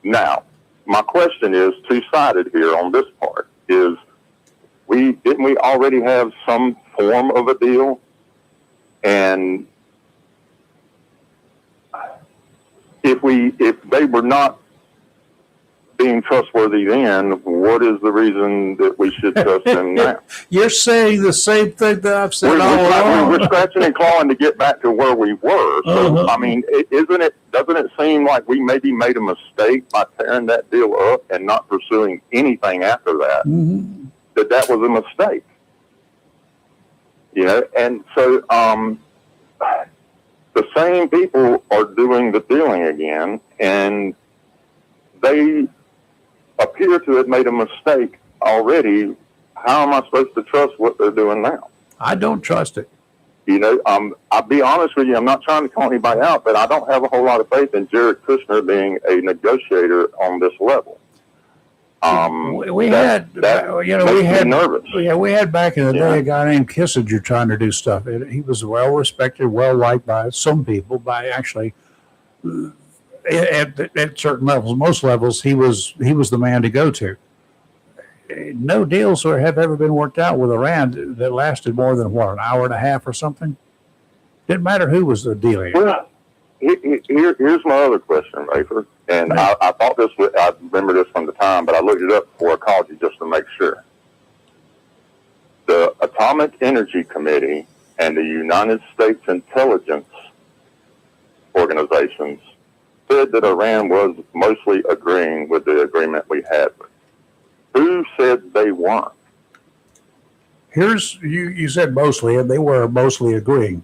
Now, my question is two-sided here on this part. Is didn't we already have some form of a deal? And if they were not being trustworthy then, what is the reason that we should trust them now? You're saying the same thing that I've said all along. We're scratching and clawing to get back to where we were. So, I mean, doesn't it seem like we maybe made a mistake by tearing that deal up and not pursuing anything after that? Mm-hmm. That was a mistake. You know, and so the same people are doing the dealing again, and they appear to have made a mistake already. How am I supposed to trust what they're doing now? I don't trust it. You know, I'll be honest with you. I'm not trying to call anybody out, but I don't have a whole lot of faith in Jared Kushner being a negotiator on this level. We had nervous. Yeah, we had back in the day a guy named Kissinger trying to do stuff. He was well respected, well liked by some people, by actually at certain levels, most levels, he was the man to go to. No deals have ever been worked out with Iran that lasted more than an hour and a half or something. Didn't matter who was the dealer. Well, here's my other question, Rayford. And I thought I remember this from the time, but I looked it up before I called you just to make sure. The Atomic Energy Committee and the United States intelligence organizations said that Iran was mostly agreeing with the agreement we had. Who said they weren't? You said mostly, and they were mostly agreeing.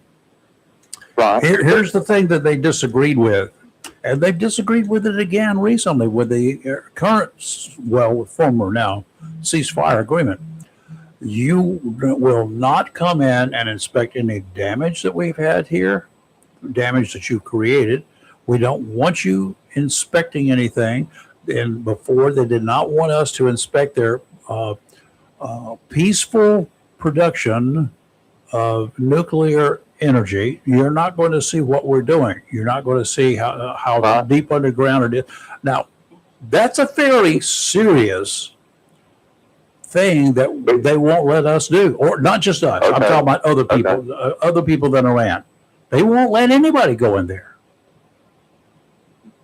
Right. Here's the thing that they disagreed with, and they've disagreed with it again recently with the current, former now, ceasefire agreement. You will not come in and inspect any damage that we've had here, damage that you created. We don't want you inspecting anything. And before, they did not want us to inspect their peaceful production of nuclear energy. You're not going to see what we're doing. You're not going to see how deep underground it is. Now, that's a fairly serious thing that they won't let us do, or not just us. Okay. I'm talking about other people, other people than Iran. They won't let anybody go in there.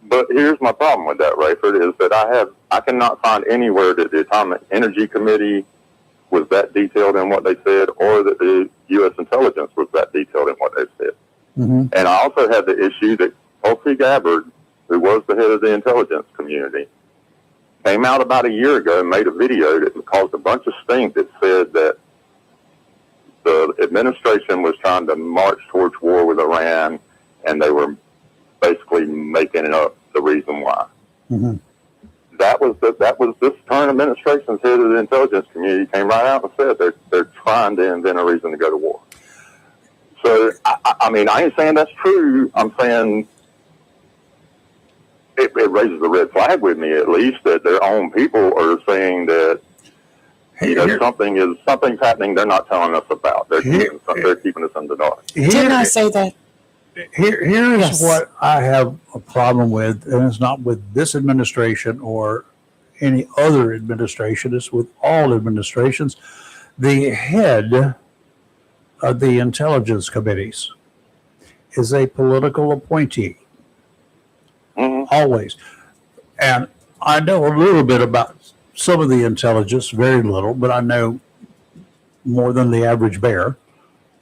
But here's my problem with that, Rayford, is that I cannot find anywhere that the Atomic Energy Committee was that detailed in what they said, or that the U.S. intelligence was that detailed in what they said. Mm-hmm. And I also had the issue that Tulsi Gabbard, who was the head of the intelligence community, came out about a year ago and made a video that caused a bunch of stink that said that the administration was trying to march towards war with Iran, and they were basically making up the reason why. Mm-hmm. That was this current administration's head of the intelligence community came right out and said they're trying to invent a reason to go to war. So I mean, I ain't saying that's true. I'm saying it raises a red flag with me, at least, that their own people are saying that something's happening they're not telling us about. They're keeping us in the dark. Didn't I say that? Here's what I have a problem with, and it's not with this administration or any other administration, it's with all administrations. The head of the intelligence committees is a political appointee. Mm-hmm. Always. And I know a little bit about some of the intelligence, very little, but I know more than the average bear.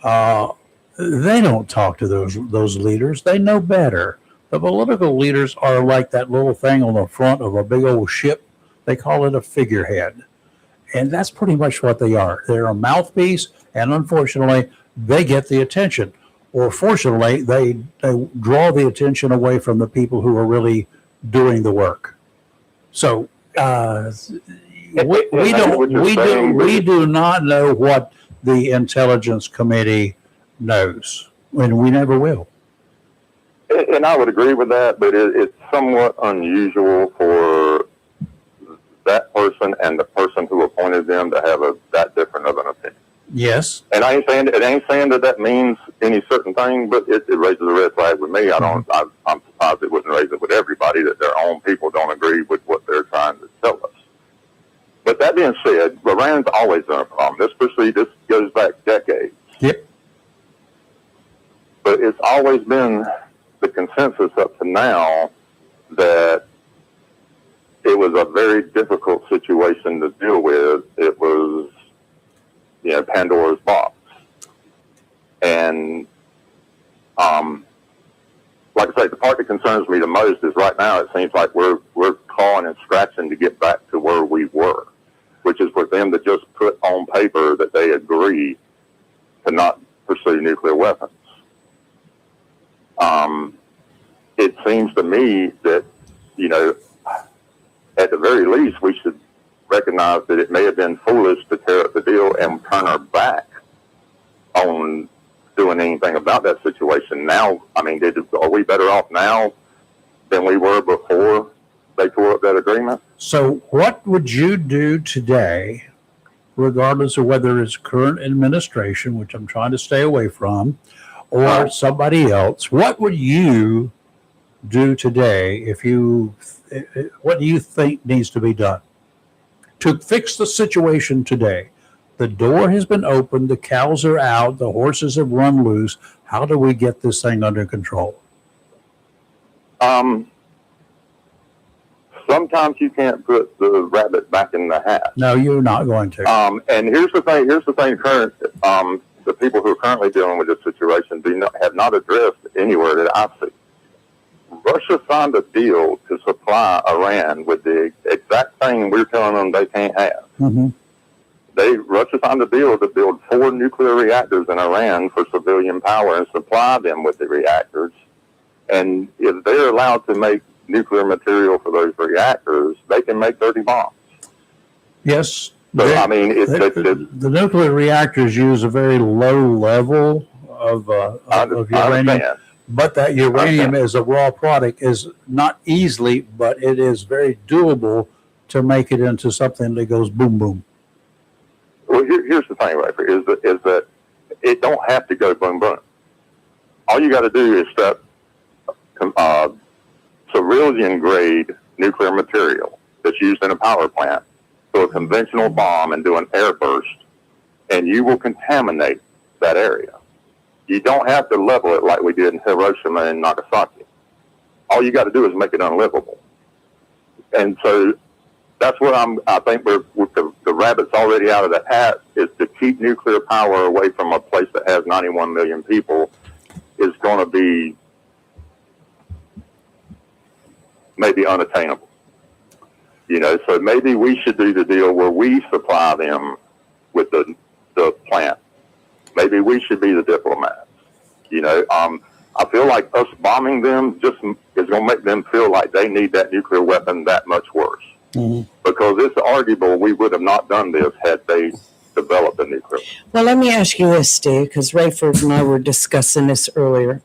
They don't talk to those leaders. They know better. The political leaders are like that little thing on the front of a big old ship. They call it a figurehead. And that's pretty much what they are. They're a mouthpiece, and unfortunately, they get the attention. Or fortunately, they draw the attention away from the people who are really doing the work. So we do not know what the Intelligence Committee knows, and we never will. And I would agree with that, but it's somewhat unusual for that person and the person who appointed them to have that different of an opinion. Yes. And I ain't saying that means any certain thing, but it raises a red flag with me. I'm surprised it wouldn't raise it with everybody, that their own people don't agree with what they're trying to tell us. But that being said, Iran's always been a problem. This goes back decades. Yep. But it's always been the consensus up to now that it was a very difficult situation to deal with. It was, Pandora's box. And, like I say, the part that concerns me the most is right now it seems like we're clawing and scratching to get back to where we were, which is for them to just put on paper that they agree to not pursue nuclear weapons. It seems to me that, at the very least, we should recognize that it may have been foolish to tear up the deal and turn our back on doing anything about that situation. Now, are we better off now than we were before they tore up that agreement? So what would you do today, regardless of whether it's current administration, which I'm trying to stay away from, or somebody else? What would you do today what do you think needs to be done to fix the situation today? The door has been opened, the cows are out, the horses have run loose. How do we get this thing under control? Sometimes you can't put the rabbit back in the hat. No, you're not going to. And here's the thing, current, the people who are currently dealing with this situation have not addressed anywhere that I see. Russia signed a deal to supply Iran with the exact thing we're telling them they can't have. Mm-hmm. Russia signed a deal to build 4 nuclear reactors in Iran for civilian power and supply them with the reactors. And if they're allowed to make nuclear material for those reactors, they can make 30 bombs. Yes. So, the nuclear reactors use a very low level of uranium. But that uranium as a raw product is not easily, but it is very doable to make it into something that goes boom, boom. Well, here's the thing, Rafer, is that it don't have to go boom, boom. All you got to do is step civilian-grade nuclear material that's used in a power plant to a conventional bomb and do an air burst, and you will contaminate that area. You don't have to level it like we did in Hiroshima and Nagasaki. All you got to do is make it unlivable. And so that's what I think the rabbit's already out of the hat, is to keep nuclear power away from a place that has 91 million people is going to be maybe unattainable. So maybe we should do the deal where we supply them with the plant. Maybe we should be the diplomats. I feel like us bombing them just is going to make them feel like they need that nuclear weapon that much worse. Mm-hmm. Because it's arguable we would have not done this had they developed a nuclear weapon. Well, let me ask you this, Steve, because Rayford and I were discussing this earlier.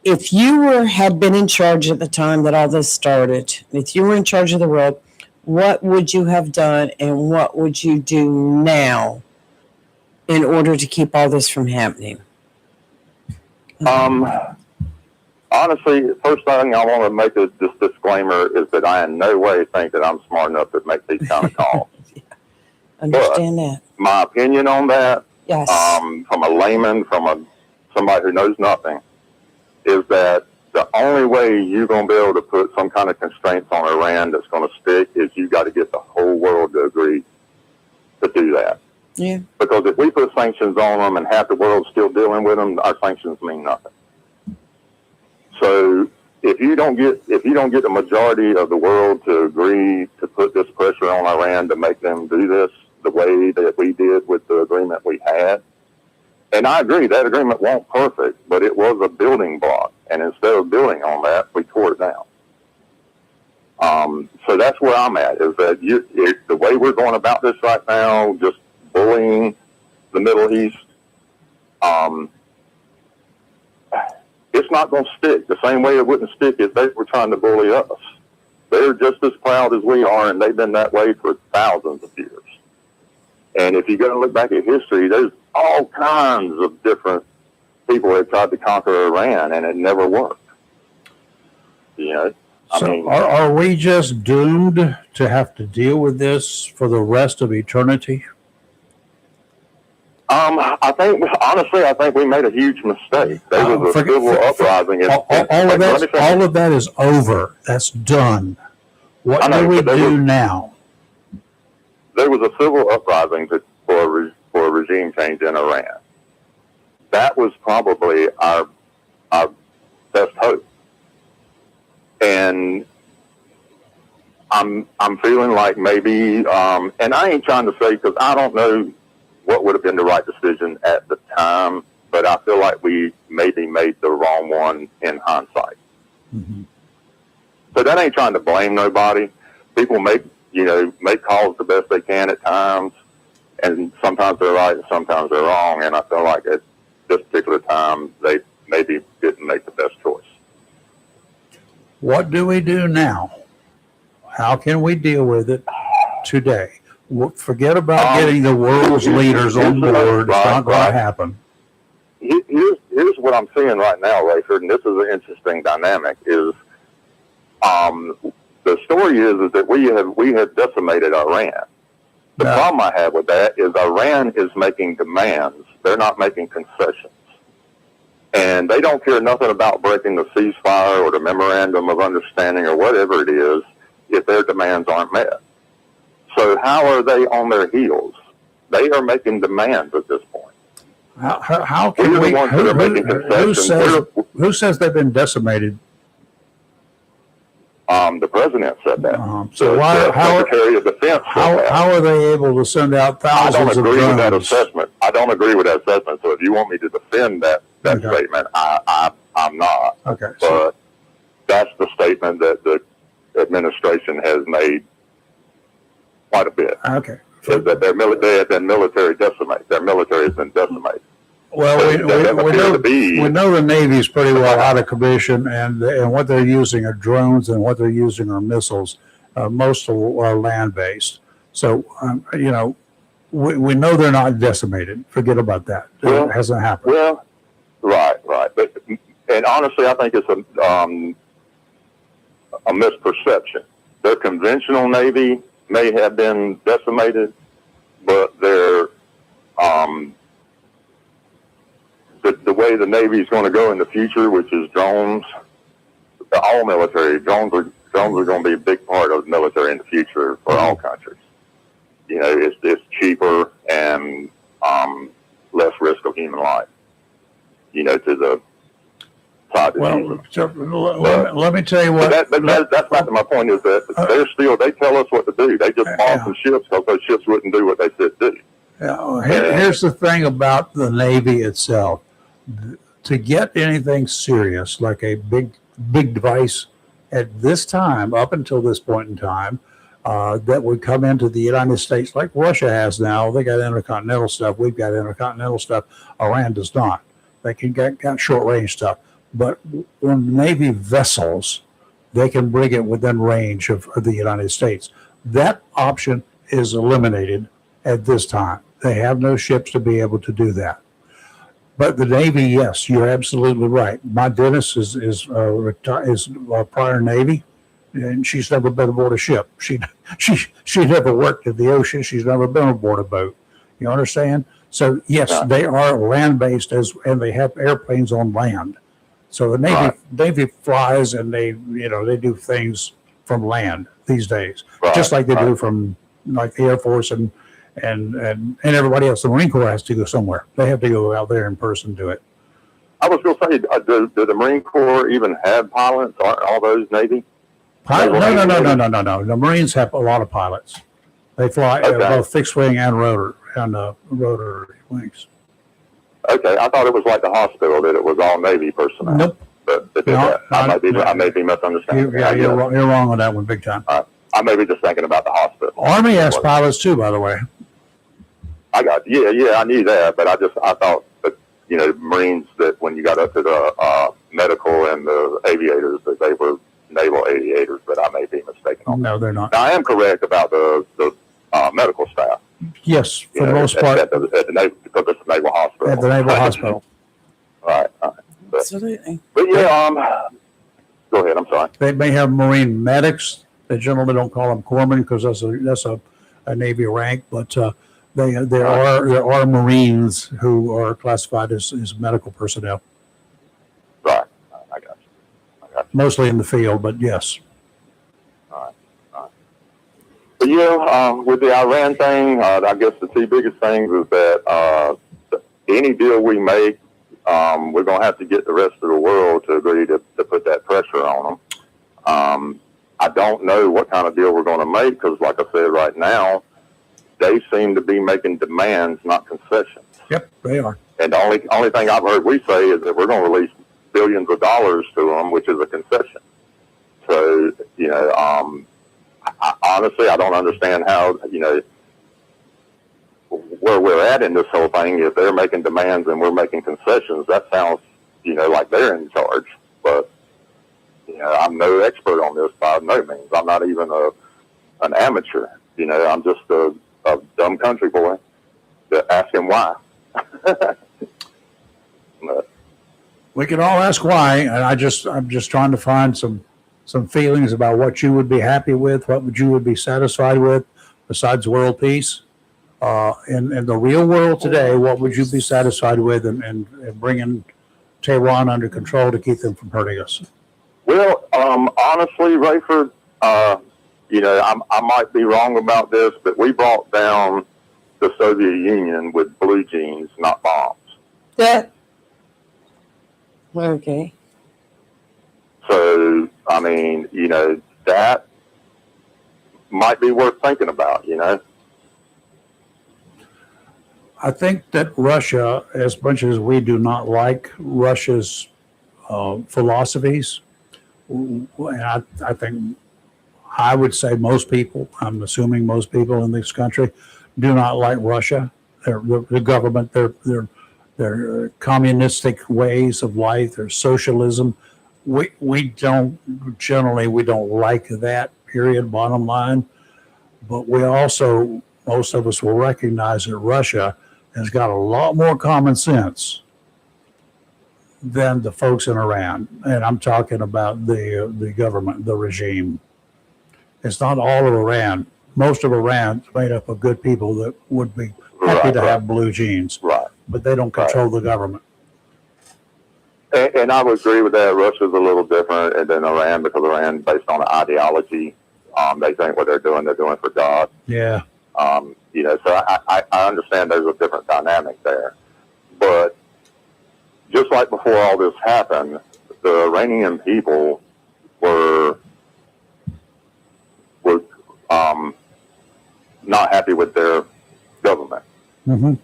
If you had been in charge at the time that all this started, if you were in charge of the world, what would you have done and what would you do now in order to keep all this from happening? Honestly, first thing I want to make this disclaimer is that I in no way think that I'm smart enough to make these kind of calls. Yeah, understand that. My opinion on that, yes, from a layman, from somebody who knows nothing, is that the only way you're going to be able to put some kind of constraints on Iran that's going to stick is you got to get the whole world to agree to do that. Yeah. Because if we put sanctions on them and half the world's still dealing with them, our sanctions mean nothing. So if you don't get the majority of the world to agree to put this pressure on Iran to make them do this the way that we did with the agreement we had, and I agree that agreement wasn't perfect, but it was a building block, and instead of building on that, we tore it down. So that's where I'm at, is that the way we're going about this right now, just bullying the Middle East, it's not going to stick the same way it wouldn't stick if they were trying to bully us. They're just as proud as we are, and they've been that way for thousands of years. And if you go and look back at history, there's all kinds of different people that tried to conquer Iran, and it never worked. You know, are we just doomed to have to deal with this for the rest of eternity? I think we made a huge mistake. There was a civil uprising. All of that is over. That's done. What do we do now? There was a civil uprising for a regime change in Iran. That was probably our best hope. And I'm feeling like maybe, and I ain't trying to say, because I don't know what would have been the right decision at the time, but I feel like we maybe made the wrong one in hindsight. Mm-hmm. So that ain't trying to blame nobody. People make calls the best they can at times, and sometimes they're right and sometimes they're wrong, and I feel like at this particular time they maybe didn't make the best choice. What do we do now? How can we deal with it today? Forget about getting the world's leaders on board. It's not going to happen. Here's what I'm seeing right now, Rayford, and this is an interesting dynamic, is the story is that we have decimated Iran. The problem I have with that is Iran is making demands. They're not making concessions. And they don't care nothing about breaking the ceasefire or the memorandum of understanding or whatever it is if their demands aren't met. So how are they on their heels? They are making demands at this point. How can we? Who says they've been decimated? The president said that. So the Secretary of Defense said that. How are they able to send out thousands of drones? I don't agree with that assessment. I don't agree with that assessment. So if you want me to defend that statement, I'm not. Okay. But that's the statement that the administration has made quite a bit. Okay. Is that they have been military decimated. Their military has been decimated. Well, we know the Navy's pretty well out of commission, and what they're using are drones, and what they're using are missiles. Most are land-based. So, we know they're not decimated. Forget about that. It hasn't happened. Well, right. But, and honestly, I think it's a misperception. Their conventional Navy may have been decimated, but their the way the Navy is going to go in the future, which is drones, all military drones are going to be a big part of the military in the future for all countries. It's cheaper and less risk of human life. To the side. Let me tell you what. That's not my point. Is that they tell us what to do. They just bought some ships because those ships wouldn't do what they said do. Here's the thing about the Navy itself. To get anything serious, like a big device at this time, up until this point in time, that would come into the United States, like Russia has now. They got intercontinental stuff. We've got intercontinental stuff. Iran does not. They can get short-range stuff. But when Navy vessels, they can bring it within range of the United States. That option is eliminated at this time. They have no ships to be able to do that. But the Navy, yes, you're absolutely right. My dentist is prior Navy, and she's never been aboard a ship. She never worked in the ocean. She's never been aboard a boat. You understand? So yes, they are land-based and they have airplanes on land. So the Navy flies and they do things from land these days, just like they do from like the Air Force and everybody else. The Marine Corps has to go somewhere. They have to go out there in person do it. I was going to say, do the Marine Corps even have pilots? Aren't all those Navy? No. The Marines have a lot of pilots. They fly both fixed wing and rotary wings. Okay, I thought it was like the hospital that it was all Navy personnel. Nope. I may be misunderstanding. You're wrong on that one, big time. I may be just thinking about the hospital. Army has pilots too, by the way. I knew that, but I thought that Marines, that when you got up to the medical and the aviators, that they were naval aviators, but I may be mistaken on that. No, they're not. Now, I am correct about the medical staff. Yes, for the most part. At the Naval, because it's the Naval Hospital. At the Naval Hospital. Right. Absolutely. But go ahead. I'm sorry. They may have Marine medics. They generally don't call them corpsmen because that's a Navy rank, but there are Marines who are classified as medical personnel. Right. I got you. Mostly in the field, but yes. All right. But with the Iran thing, I guess the two biggest things is that any deal we make, we're going to have to get the rest of the world to agree to put that pressure on them. I don't know what kind of deal we're going to make because, like I said, right now, they seem to be making demands, not concessions. Yep, they are. And the only thing I've heard we say is that we're going to release billions of dollars to them, which is a concession. So, honestly, I don't understand how, where we're at in this whole thing. If they're making demands and we're making concessions, that sounds, like they're in charge. But, I'm no expert on this by no means. I'm not even an amateur. I'm just a dumb country boy asking why. We can all ask why, and I'm just trying to find some feelings about what you would be happy with, what you would be satisfied with, besides world peace. In the real world today, what would you be satisfied with and bringing Tehran under control to keep them from hurting us? Well, honestly, Rayford, I might be wrong about this, but we brought down the Soviet Union with blue jeans, not bombs. That. Okay. So, I mean, that might be worth thinking about, I think that Russia, as much as we do not like Russia's philosophies, and I think I would say most people, I'm assuming most people in this country, do not like Russia, the government, their communistic ways of life, their socialism. We don't like that, period, bottom line. But we also, most of us will recognize that Russia has got a lot more common sense than the folks in Iran. And I'm talking about the government, the regime. It's not all of Iran. Most of Iran is made up of good people that would be happy to have blue jeans. Right. But they don't control the government. And I would agree with that. Russia's a little different than Iran because Iran, based on the ideology, they think what they're doing for God. Yeah. So I understand there's a different dynamic there. But just like before all this happened, the Iranian people were not happy with their government. Mm-hmm.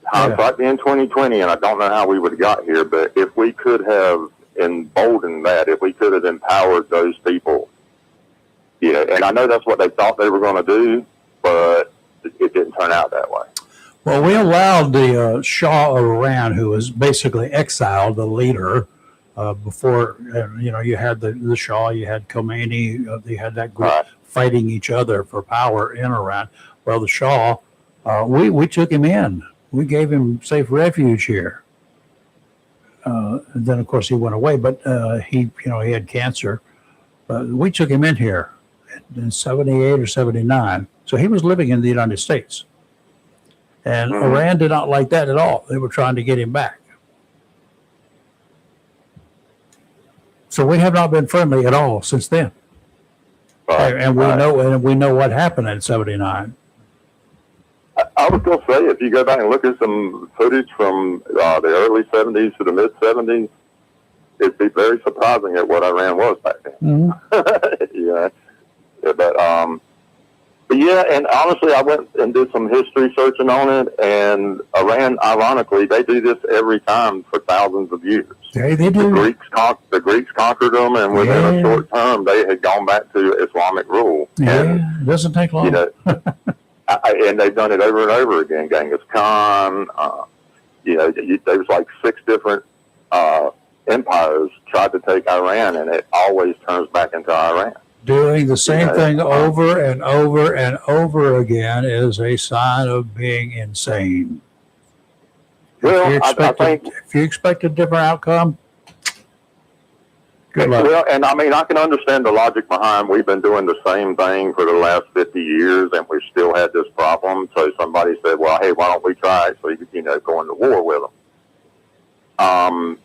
Hindsight being 2020, and I don't know how we would have got here, but if we could have emboldened that, if we could have empowered those people, and I know that's what they thought they were going to do, but it didn't turn out that way. Well, we allowed the Shah of Iran, who was basically exiled, the leader, before, you had the Shah, you had Khomeini, you had that group fighting each other for power in Iran. Well, the Shah, we took him in. We gave him safe refuge here. And then, of course, he went away, but he had cancer. We took him in here in 78 or 79. So he was living in the United States. And Iran did not like that at all. They were trying to get him back. So we have not been friendly at all since then. And we know what happened in 79. I was going to say, if you go back and look at some footage from the early 70s to the mid 70s, it'd be very surprising at what Iran was back then. But yeah, and honestly, I went and did some history searching on it, and Iran, ironically, they do this every time for thousands of years. Yeah, they do. The Greeks conquered them, and within a short term, they had gone back to Islamic rule. Yeah, and, it doesn't take long. You know, and they've done it over and over again. Genghis Khan, there was like 6 different empires tried to take Iran, and it always turns back into Iran. Doing the same thing over and over and over again is a sign of being insane. Well, I think if you expect a different outcome, good luck. Well, and I mean, I can understand the logic behind. We've been doing the same thing for the last 50 years, and we've still had this problem. So somebody said, "Well, hey, why don't we try actually, going to war with them?"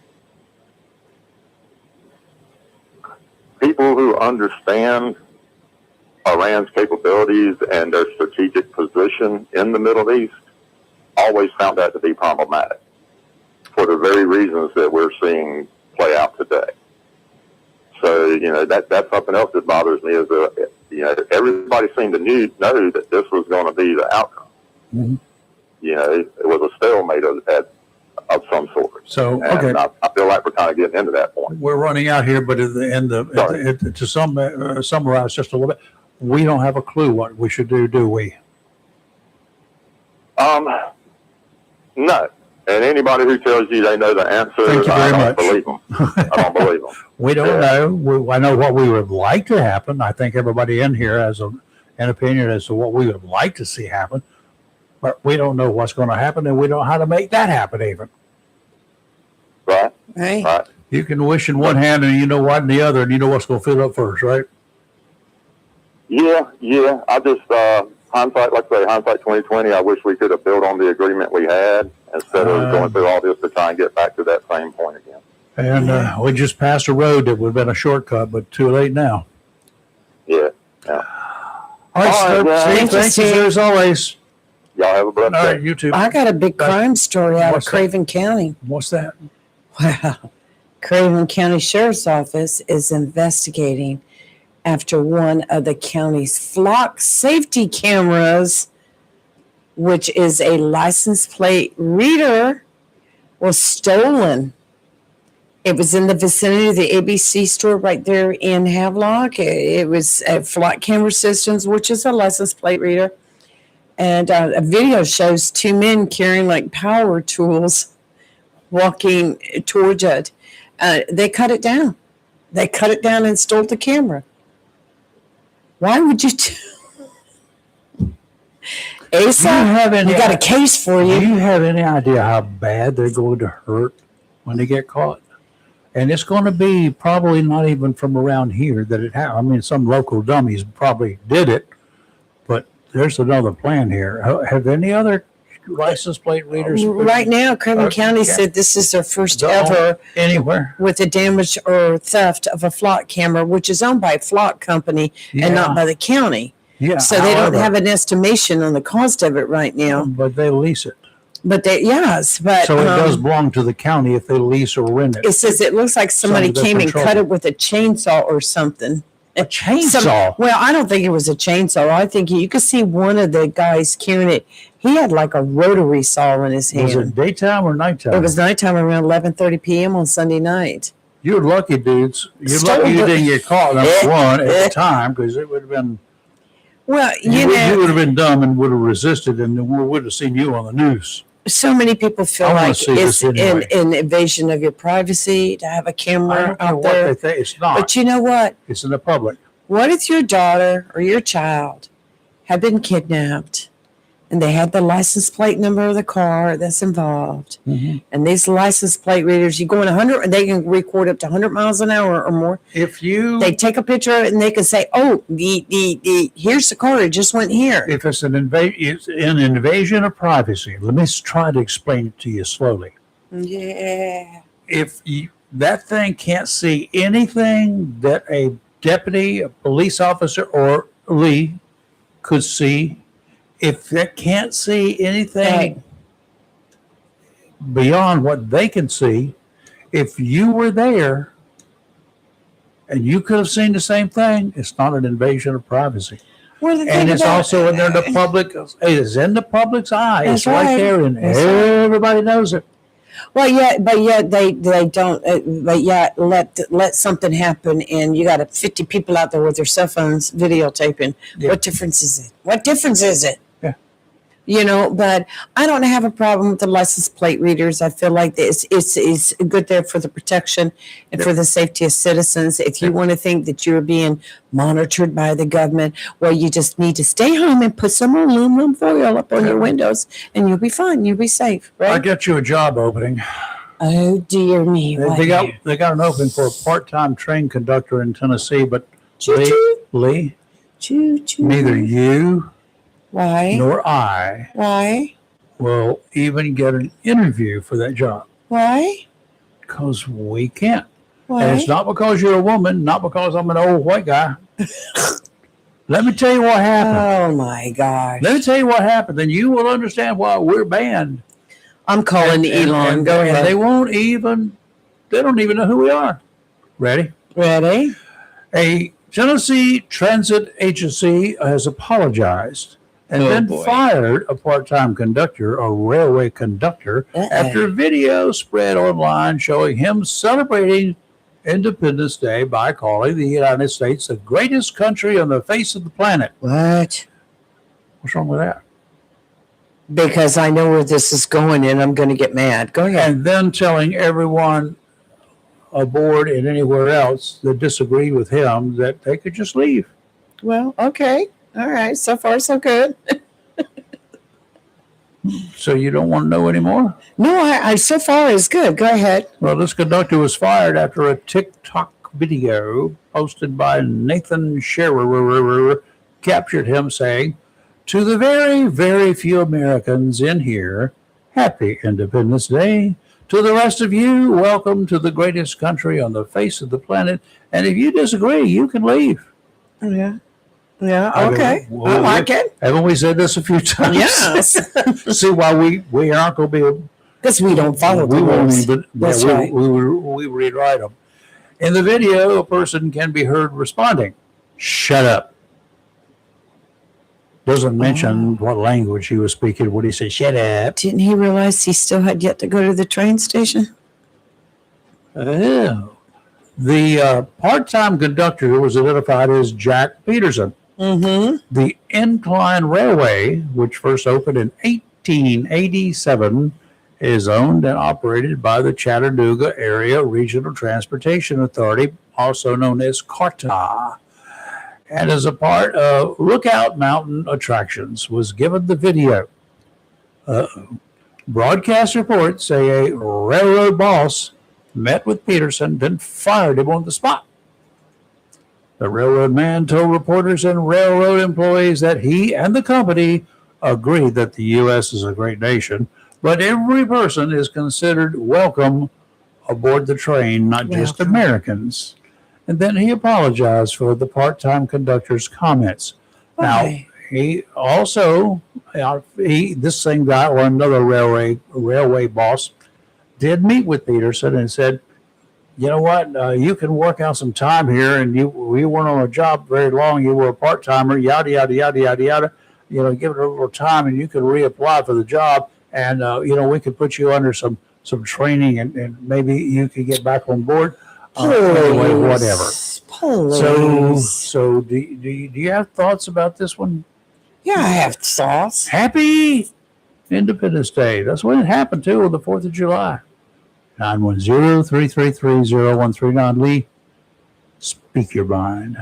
People who understand Iran's capabilities and their strategic position in the Middle East always found that to be problematic for the very reasons that we're seeing play out today. So, that's something else that bothers me is that, everybody seemed to know that this was going to be the outcome. Mm-hmm. It was a stalemate of some sort. So, okay. And I feel like we're kind of getting into that point. We're running out here, but to summarize just a little bit, we don't have a clue what we should do we? No. And anybody who tells you they know the answer, Thank you very much. Believe them. I don't believe them. We don't know. I know what we would like to happen. I think everybody in here has an opinion as to what we would like to see happen. But we don't know what's going to happen, and we don't know how to make that happen even. Right. You can wish in one hand, and you know what in the other, and you know what's going to fill up first, right? Yeah. I just hindsight 2020. I wish we could have built on the agreement we had instead of going through all this to try and get back to that same point again. And we just passed a road that would have been a shortcut, but too late now. Yeah. All right, thanks as always. Y'all have a blessed day. All right, you too. I got a big crime story out of What's that? Craven County. What's that? Wow. Craven County Sheriff's Office is investigating after one of the county's flock safety cameras, which is a license plate reader, was stolen. It was in the vicinity of the ABC store right there in Havelock. It was at Flock Camera Systems, which is a license plate reader. And a video shows 2 men carrying like power tools walking towards it. They cut it down. They cut it down and stole the camera. Why would you Asa, we got a case for you. Do you have any idea how bad they're going to hurt when they get caught? And it's going to be probably not even from around here that it happened. I mean, some local dummies probably did it, but there's another plan here. Have any other license plate readers? Right now, Craven County said this is their first ever anywhere with the damage or theft of a flock camera, which is owned by a flock company and not by the county. Yeah. So they don't have an estimation on the cost of it right now. But they lease it. But so it does belong to the county if they lease or rent it. It says it looks like somebody came and cut it with a chainsaw or something. A chainsaw? Well, I don't think it was a chainsaw. I think you could see one of the guys carrying it. He had like a rotary saw in his hand. Was it daytime or nighttime? It was nighttime around 11:30 p.m. on Sunday night. You're lucky, dudes. You're lucky you didn't get caught, number one, at the time, because it would have been... Well, you would have been dumb and would have resisted, and we would have seen you on the news. So many people feel like it's an invasion of your privacy to have a camera out there. It's not. But you know what? It's in the public. What if your daughter or your child had been kidnapped and they had the license plate number of the car that's involved? Mm-hmm. And these license plate readers, you go in 100, and they can record up to 100 miles an hour or more. They take a picture of it and they can say, "Oh, here's the car. It just went here." If it's an invasion of privacy, let me try to explain it to you slowly. Yeah. If that thing can't see anything that a deputy, a police officer, or Lee could see. If it can't see anything Right. beyond what they can see, if you were there and you could have seen the same thing, it's not an invasion of privacy. Well, the And thing it's about- also in the public. It is in the public's eye. It's That's right. right there, and That's right. everybody knows it. Well, yeah, but yet they don't. But yet let something happen, and you got 50 people out there with their cell phones videotaping. Yeah. What difference is it? What difference is it? Yeah. You know, but I don't have a problem with the license plate readers. I feel like it's good there for the protection and for the safety of citizens. If you want to think that you're being monitored by the government, well, you just need to stay home and put some aluminum foil up on your windows, and you'll be fine. You'll be safe, I right? get you a job opening. Oh dear me! They got an opening for a part-time train conductor in Tennessee, but Lee, Choo choo. neither you Why? nor I Why? will even get an interview for that job Why? because we can't. Why? And it's not because you're a woman, not because I'm an old white guy. Let me tell you what happened. Oh my gosh! Let me tell you what happened. Then you will understand why we're banned. I'm calling Elon. Go and ahead. they don't even know who we are. Ready? Ready? A Tennessee Transit Agency has apologized and Oh, then boy. fired a part-time conductor, a railway conductor, after video spread online showing him celebrating Independence Day by calling the United States the greatest country on the face of the planet. What? What's wrong with that? Because I know where this is going, and I'm going to get mad. Go ahead. And then telling everyone aboard and anywhere else that disagreed with him that they could just leave. Well, okay. All right. So far, so good. So you don't want to know anymore? No, I so far is good. Go ahead. Well, this conductor was fired after a TikTok video posted by Nathan Scherer captured him saying, "To the very, very few Americans in here, happy Independence Day. To the rest of you, welcome to the greatest country on the face of the planet. And if you disagree, you can leave." Yeah. Yeah. I go, Okay. well, I like it. Haven't we said this a few times? Yes. See why we aren't going to be Because we don't follow the we won't rules. even, That's we, right. we rewrite them. In the video, a person can be heard responding, "Shut up." Doesn't mention what language he was speaking when he said, "Shut up." Didn't he realize he still had yet to go to the train station? Oh. The part-time conductor was identified as Jack Peterson. Mm-hmm. The Incline Railway, which first opened in 1887, is owned and operated by the Chattanooga Area Regional Transportation Authority, also known as CARTA, and as a part of Lookout Mountain Attractions, was given the video. Broadcast reports say a railroad boss met with Peterson, then fired him on the spot. The railroad man told reporters and railroad employees that he and the company agree that the U.S. is a great nation, but every person is considered welcome aboard the train, not just Welcome. Americans. And then he apologized for the part-time conductor's comments. Why? Now, he also, this same guy or another railway boss did meet with Peterson and said, "You know what? You can work out some time here, and you weren't on a job very long. You were a part-timer, yada, yada, yada, yada, yada. You know, give it a little time, and you can reapply for the job. And, we could put you under some training, and maybe you could get back on board." Anyway, whatever. Please. So do you have thoughts about this one? Yeah, I have thoughts. Happy Independence Day. That's when it happened, too, on the 4th of July. 910-333-0139. Lee, speak your mind.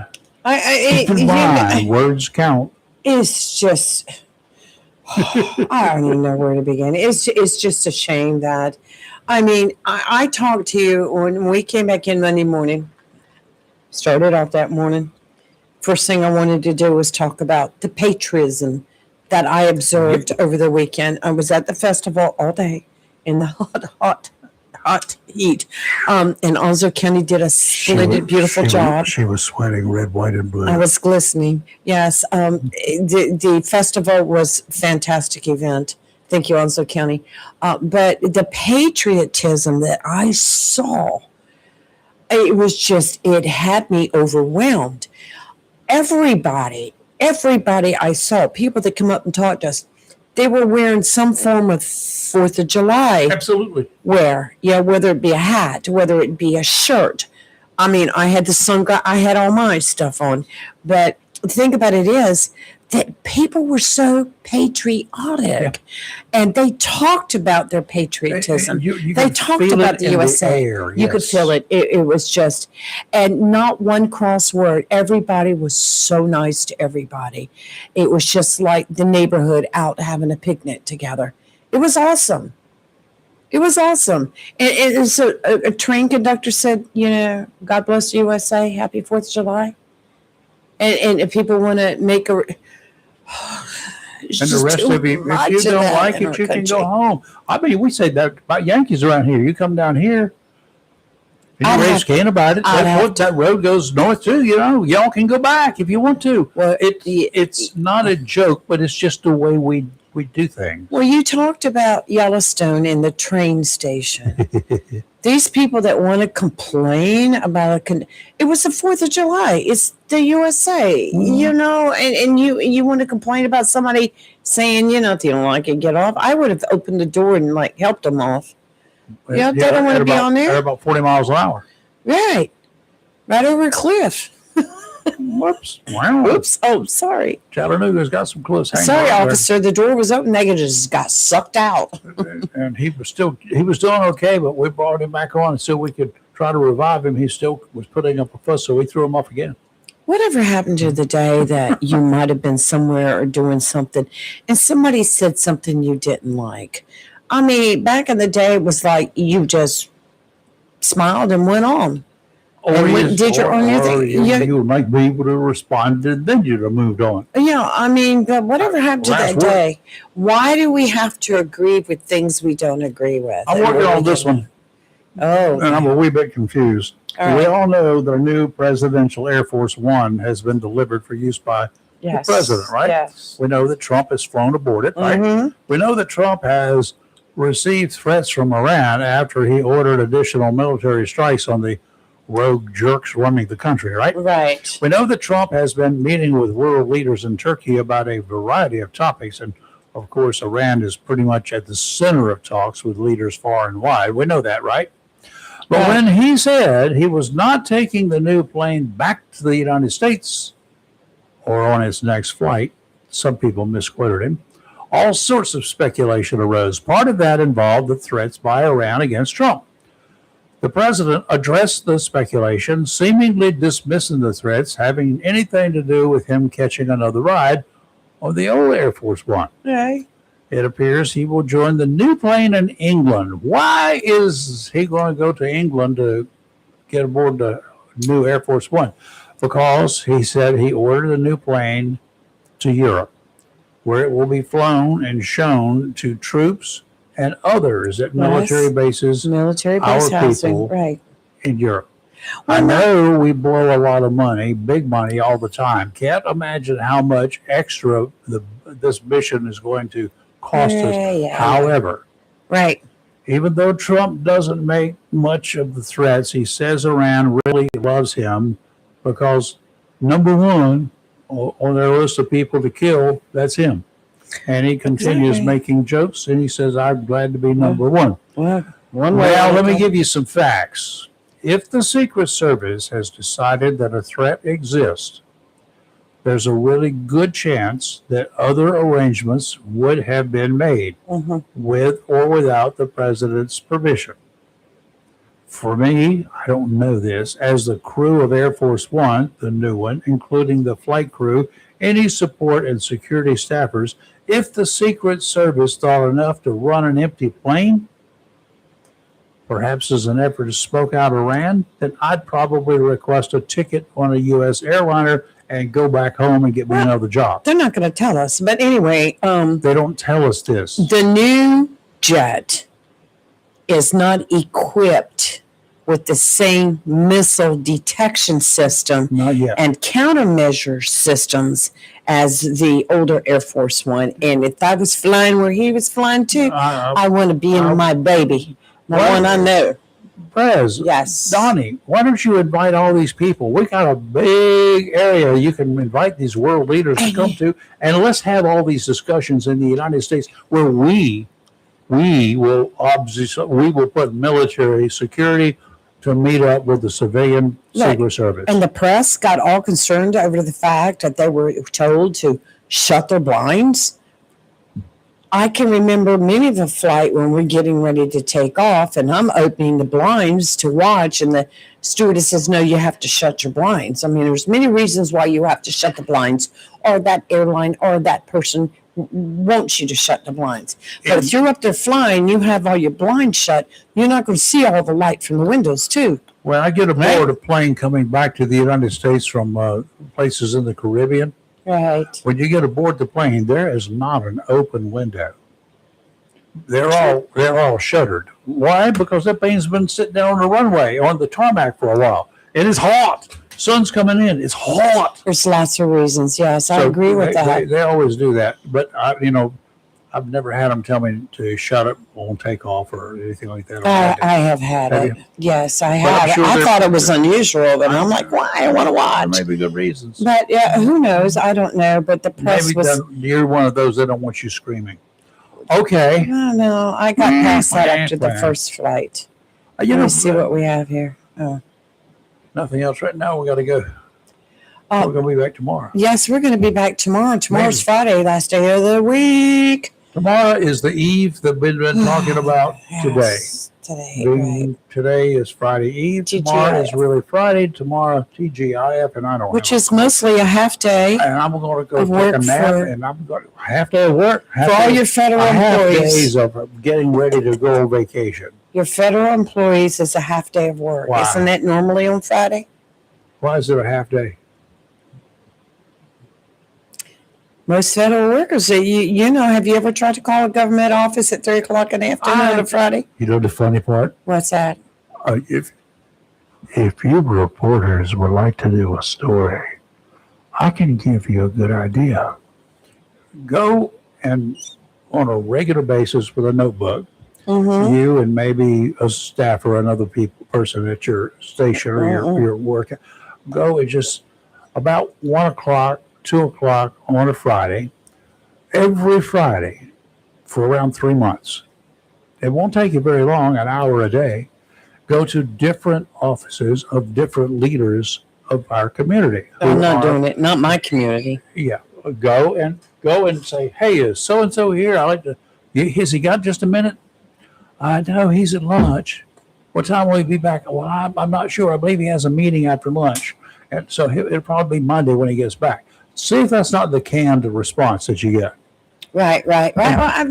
Keep in mind, words count. It's just, I don't even know where to begin. It's just a shame that, I talked to you when we came back in Monday morning, started off that morning. First thing I wanted to do was talk about the patriotism that I observed over the weekend. I was at the festival all day in the hot heat. And Onslow County did a splendid, beautiful job. She was sweating red, white, and blue. I was glistening. Yes. The festival was a fantastic event. Thank you, Onslow County. But the patriotism that I saw, it had me overwhelmed. Everybody I saw, people that come up and talk to us, they were wearing some form of 4th of July Absolutely. wear. Yeah, whether it be a hat, whether it be a shirt. I mean, I had the sunglasses, I had all my stuff on. But the thing about it is that people were so patriotic, and they talked about their patriotism. You They could talked feel about it the in USA. air, You could yes. feel it. It was just, and not one cross word. Everybody was so nice to everybody. It was just like the neighborhood out having a picnic together. It was awesome. It was awesome. And so a train conductor said, God bless the USA, happy 4th of July. And if people want to make a... And the rest of you, if you don't like it, you can go home. I mean, we say that about Yankees around here. You come down here, and you raise can about it. That road goes north too. Y'all can go back if you want to. Well, it's not a joke, but it's just the way we do things. Well, you talked about Yellowstone and the train station. These people that want to complain about it was the 4th of July. It's the USA, and you want to complain about somebody saying, if you don't like it, get off. I would have opened the door and helped them off. They don't want to be on there. They're about 40 miles an hour. Right over a cliff. Whoops. Wow. Oops. Oh, sorry. Chattanooga's got some close hanging. Sorry, officer. The door was open. They just got sucked out. And he was doing okay, but we brought him back on so we could try to revive him. He still was putting up a fuss, so we threw him off again. Whatever happened to the day that you might have been somewhere or doing something and somebody said something you didn't like? I mean, back in the day, it was like you just smiled and went on. Or did your own thing. You might be able to respond, and then you'd have moved on. Yeah, I mean, but whatever happened to that day? Why do we have to agree with things we don't agree with? I'm working on this one. Oh. And I'm a wee bit confused. All We right. all know the new presidential Air Force One has been delivered for use by Yes. the president, right? Yes. We know that Trump has flown aboard it, right? Mhm. We know that Trump has received threats from Iran after he ordered additional military strikes on the rogue jerks running the country, right? Right. We know that Trump has been meeting with world leaders in Turkey about a variety of topics. And of course, Iran is pretty much at the center of talks with leaders far and wide. We know that, right? But Yeah. when he said he was not taking the new plane back to the United States or on its next flight, some people misquoted him. All sorts of speculation arose. Part of that involved the threats by Iran against Trump. The president addressed the speculation, seemingly dismissing the threats having anything to do with him catching another ride on the old Air Force One. Right. It appears he will join the new plane in England. Why is he going to go to England to get aboard the new Air Force One? Because he said he ordered a new plane to Europe, where it will be flown and shown to troops and others at military bases Military our base housing. people Right. in Europe. Well, I know we blow a lot of money, big money all the time. Can't imagine how much extra this mission is going to cost us. Yeah. However, Right. even though Trump doesn't make much of the threats, he says Iran really loves him because, number one, on their list of people to kill, that's him. And he continues Exactly. making jokes, and he says, I'm glad to be number one. Well, one way. Well, let me give you some facts. If the Secret Service has decided that a threat exists, there's a really good chance that other arrangements would have been made with or without the president's permission. For me, I don't know this, as the crew of Air Force One, the new one, including the flight crew, any support and security staffers, if the Secret Service thought enough to run an empty plane, perhaps as an effort to smoke out Iran, then I'd probably request a ticket on a U.S. airliner and go back home and get me another job. They're not going to tell us. But anyway, They don't tell us this. the new jet is not equipped with the same missile detection system Not yet. and countermeasure systems as the older Air Force One. And if I was flying where he was flying to, I want to be in my baby, the one I know. Prez, Yes. Donnie, why don't you invite all these people? We got a big area you can invite these world leaders to come to, and let's have all these discussions in the United States where we will put military security to meet up with the civilian Secret Service. And the press got all concerned over the fact that they were told to shut their blinds. I can remember many of the flight when we're getting ready to take off, and I'm opening the blinds to watch, and the stewardess says, no, you have to shut your blinds. I mean, there's many reasons why you have to shut the blinds, or that airline or that person wants you to shut the blinds. But if you're up there flying, you have all your blinds shut, you're not going to see all the light from the windows, too. When I get aboard a plane coming back to the United States from places in the Caribbean, Right. when you get aboard the plane, there is not an open window. They're all shuttered. Why? Because that plane's been sitting down on the runway on the tarmac for a while. It is hot. Sun's coming in. It's hot. There's lots of reasons. Yes, I So agree with that. They always do that. But I've never had them tell me to shut up on takeoff or anything like that. I have had Have it. you? Yes, I But I'm have. sure I there- thought it was unusual, and I'm like, why? I want to There watch. may be good reasons. But yeah, who knows? I don't know. But the press Maybe was. you're one of those that don't want you screaming. Okay. No, I got past that after the first flight. Let me see what we have here. Oh. Nothing else right now. We got to go. We're going to be back tomorrow. Yes, we're going to be back tomorrow. Tomorrow's Maybe. Friday, last day of the week. Tomorrow is the eve that we've been talking about today. Yes, today, right. Today is Friday Eve. Tomorrow is TGIF. really Friday. Tomorrow TGIF, and I don't Which know. is mostly a half day And I'm going to go of take work a nap, for- and I'm going to half day of work. for all your federal half employees. days of getting ready to go on vacation. Your federal employees is a half day of work. Why? Isn't it normally on Friday? Why is it a half day? Most federal workers, have you ever tried to call a government office at 3:00 in the afternoon on a Friday? You know the funny part? What's that? If you reporters would like to do a story, I can give you a good idea. Go and on a regular basis with a notebook, Mm-hmm. you and maybe a staff or another person at your station or your work, go and just about 1 o'clock, 2 o'clock on a Friday, every Friday for around 3 months. It won't take you very long, an hour a day. Go to different offices of different leaders of our community. I'm not doing it. Not my community. Yeah, go and say, hey, is so-and-so here? I like to, has he got just a minute? I know he's at lunch. What time will he be back? Well, I'm not sure. I believe he has a meeting after lunch. And so it'll probably be Monday when he gets back. See if that's not the canned response that you get. Right. Well,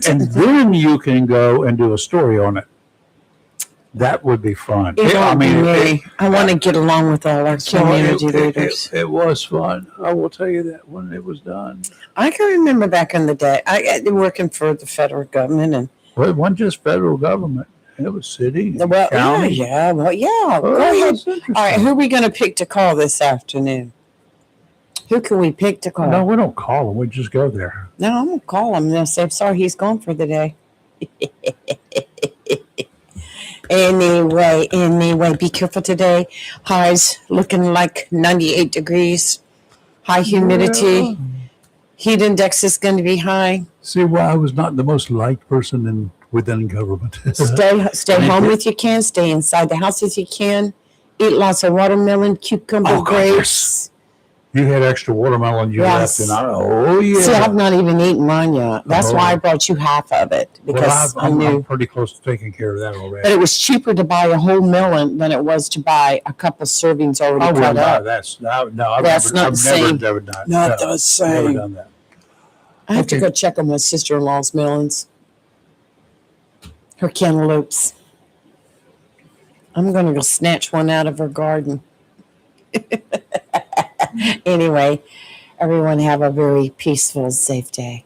And then you can go and do a story on it. That would be fun. It won't be me. I want to get along with all our community leaders. It was fun. I will tell you that when it was done. I can remember back in the day, I working for the federal government, and Well, it wasn't just federal government. It was city, well, county. yeah. Go ahead. That's All right, who are we going to pick to call this afternoon? Who can we pick to call? No, we don't call them. We just go there. No, I'm going to call him. They'll say, I'm sorry, he's gone for the day. Anyway, be careful today. Highs looking like 98 degrees. High humidity. Yeah. Heat index is going to be high. See why I was not the most liked person within government. Stay home if you can. Stay inside the house if you can. Eat lots of watermelon, cucumber, grapes. You had extra watermelon you Yes. left, and See, I've not even eaten mine yet. That's why I brought you half of it, because I knew. I'm pretty close to taking care of that already. But it was cheaper to buy a whole melon than it was to buy a couple servings I already wouldn't cut buy up. that. No, I've That's never, not I've the same. never done. Not no, the same. Never done that. I have to Okay. go check on my sister-in-law's melons. Her cantaloupes. I'm going to go snatch one out of her garden. Anyway, everyone have a very peaceful, safe day.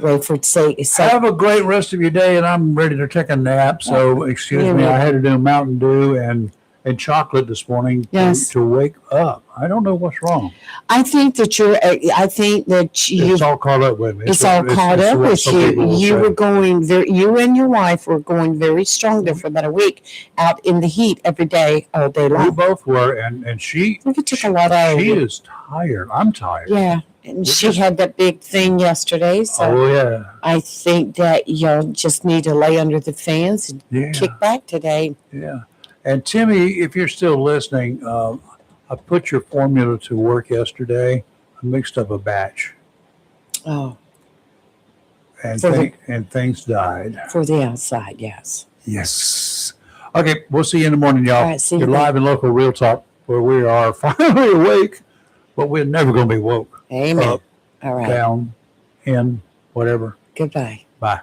Wait for it to say. Have a great rest of your day, and I'm ready to take a nap. So excuse me, I had to do Mountain Dew and chocolate this morning Yes. to wake up. I don't know what's wrong. I think that you're. I think that you. It's all caught up with me. It's all caught up what with some you. people will You say. were going very. You and your wife were going very strong there for about a week, out in the heat every day, all day We long. both were, and she. I think it took a lot out of She you. is tired. I'm tired. Yeah, and We're she just- had that big thing yesterday, so Oh yeah. I think that y'all just need to lay under the fans and Yeah. kick back today. Yeah. And Timmy, if you're still listening, I put your formula to work yesterday. I mixed up a batch, Oh, and For the- and things died. for the outside, yes. Yes. Okay, we'll see you in the morning, y'all. All right, see you You're then. live and local Real Talk, where we are finally awake, but we're never going to be woke. Amen. Up, All right. down, in, whatever. Goodbye. Bye.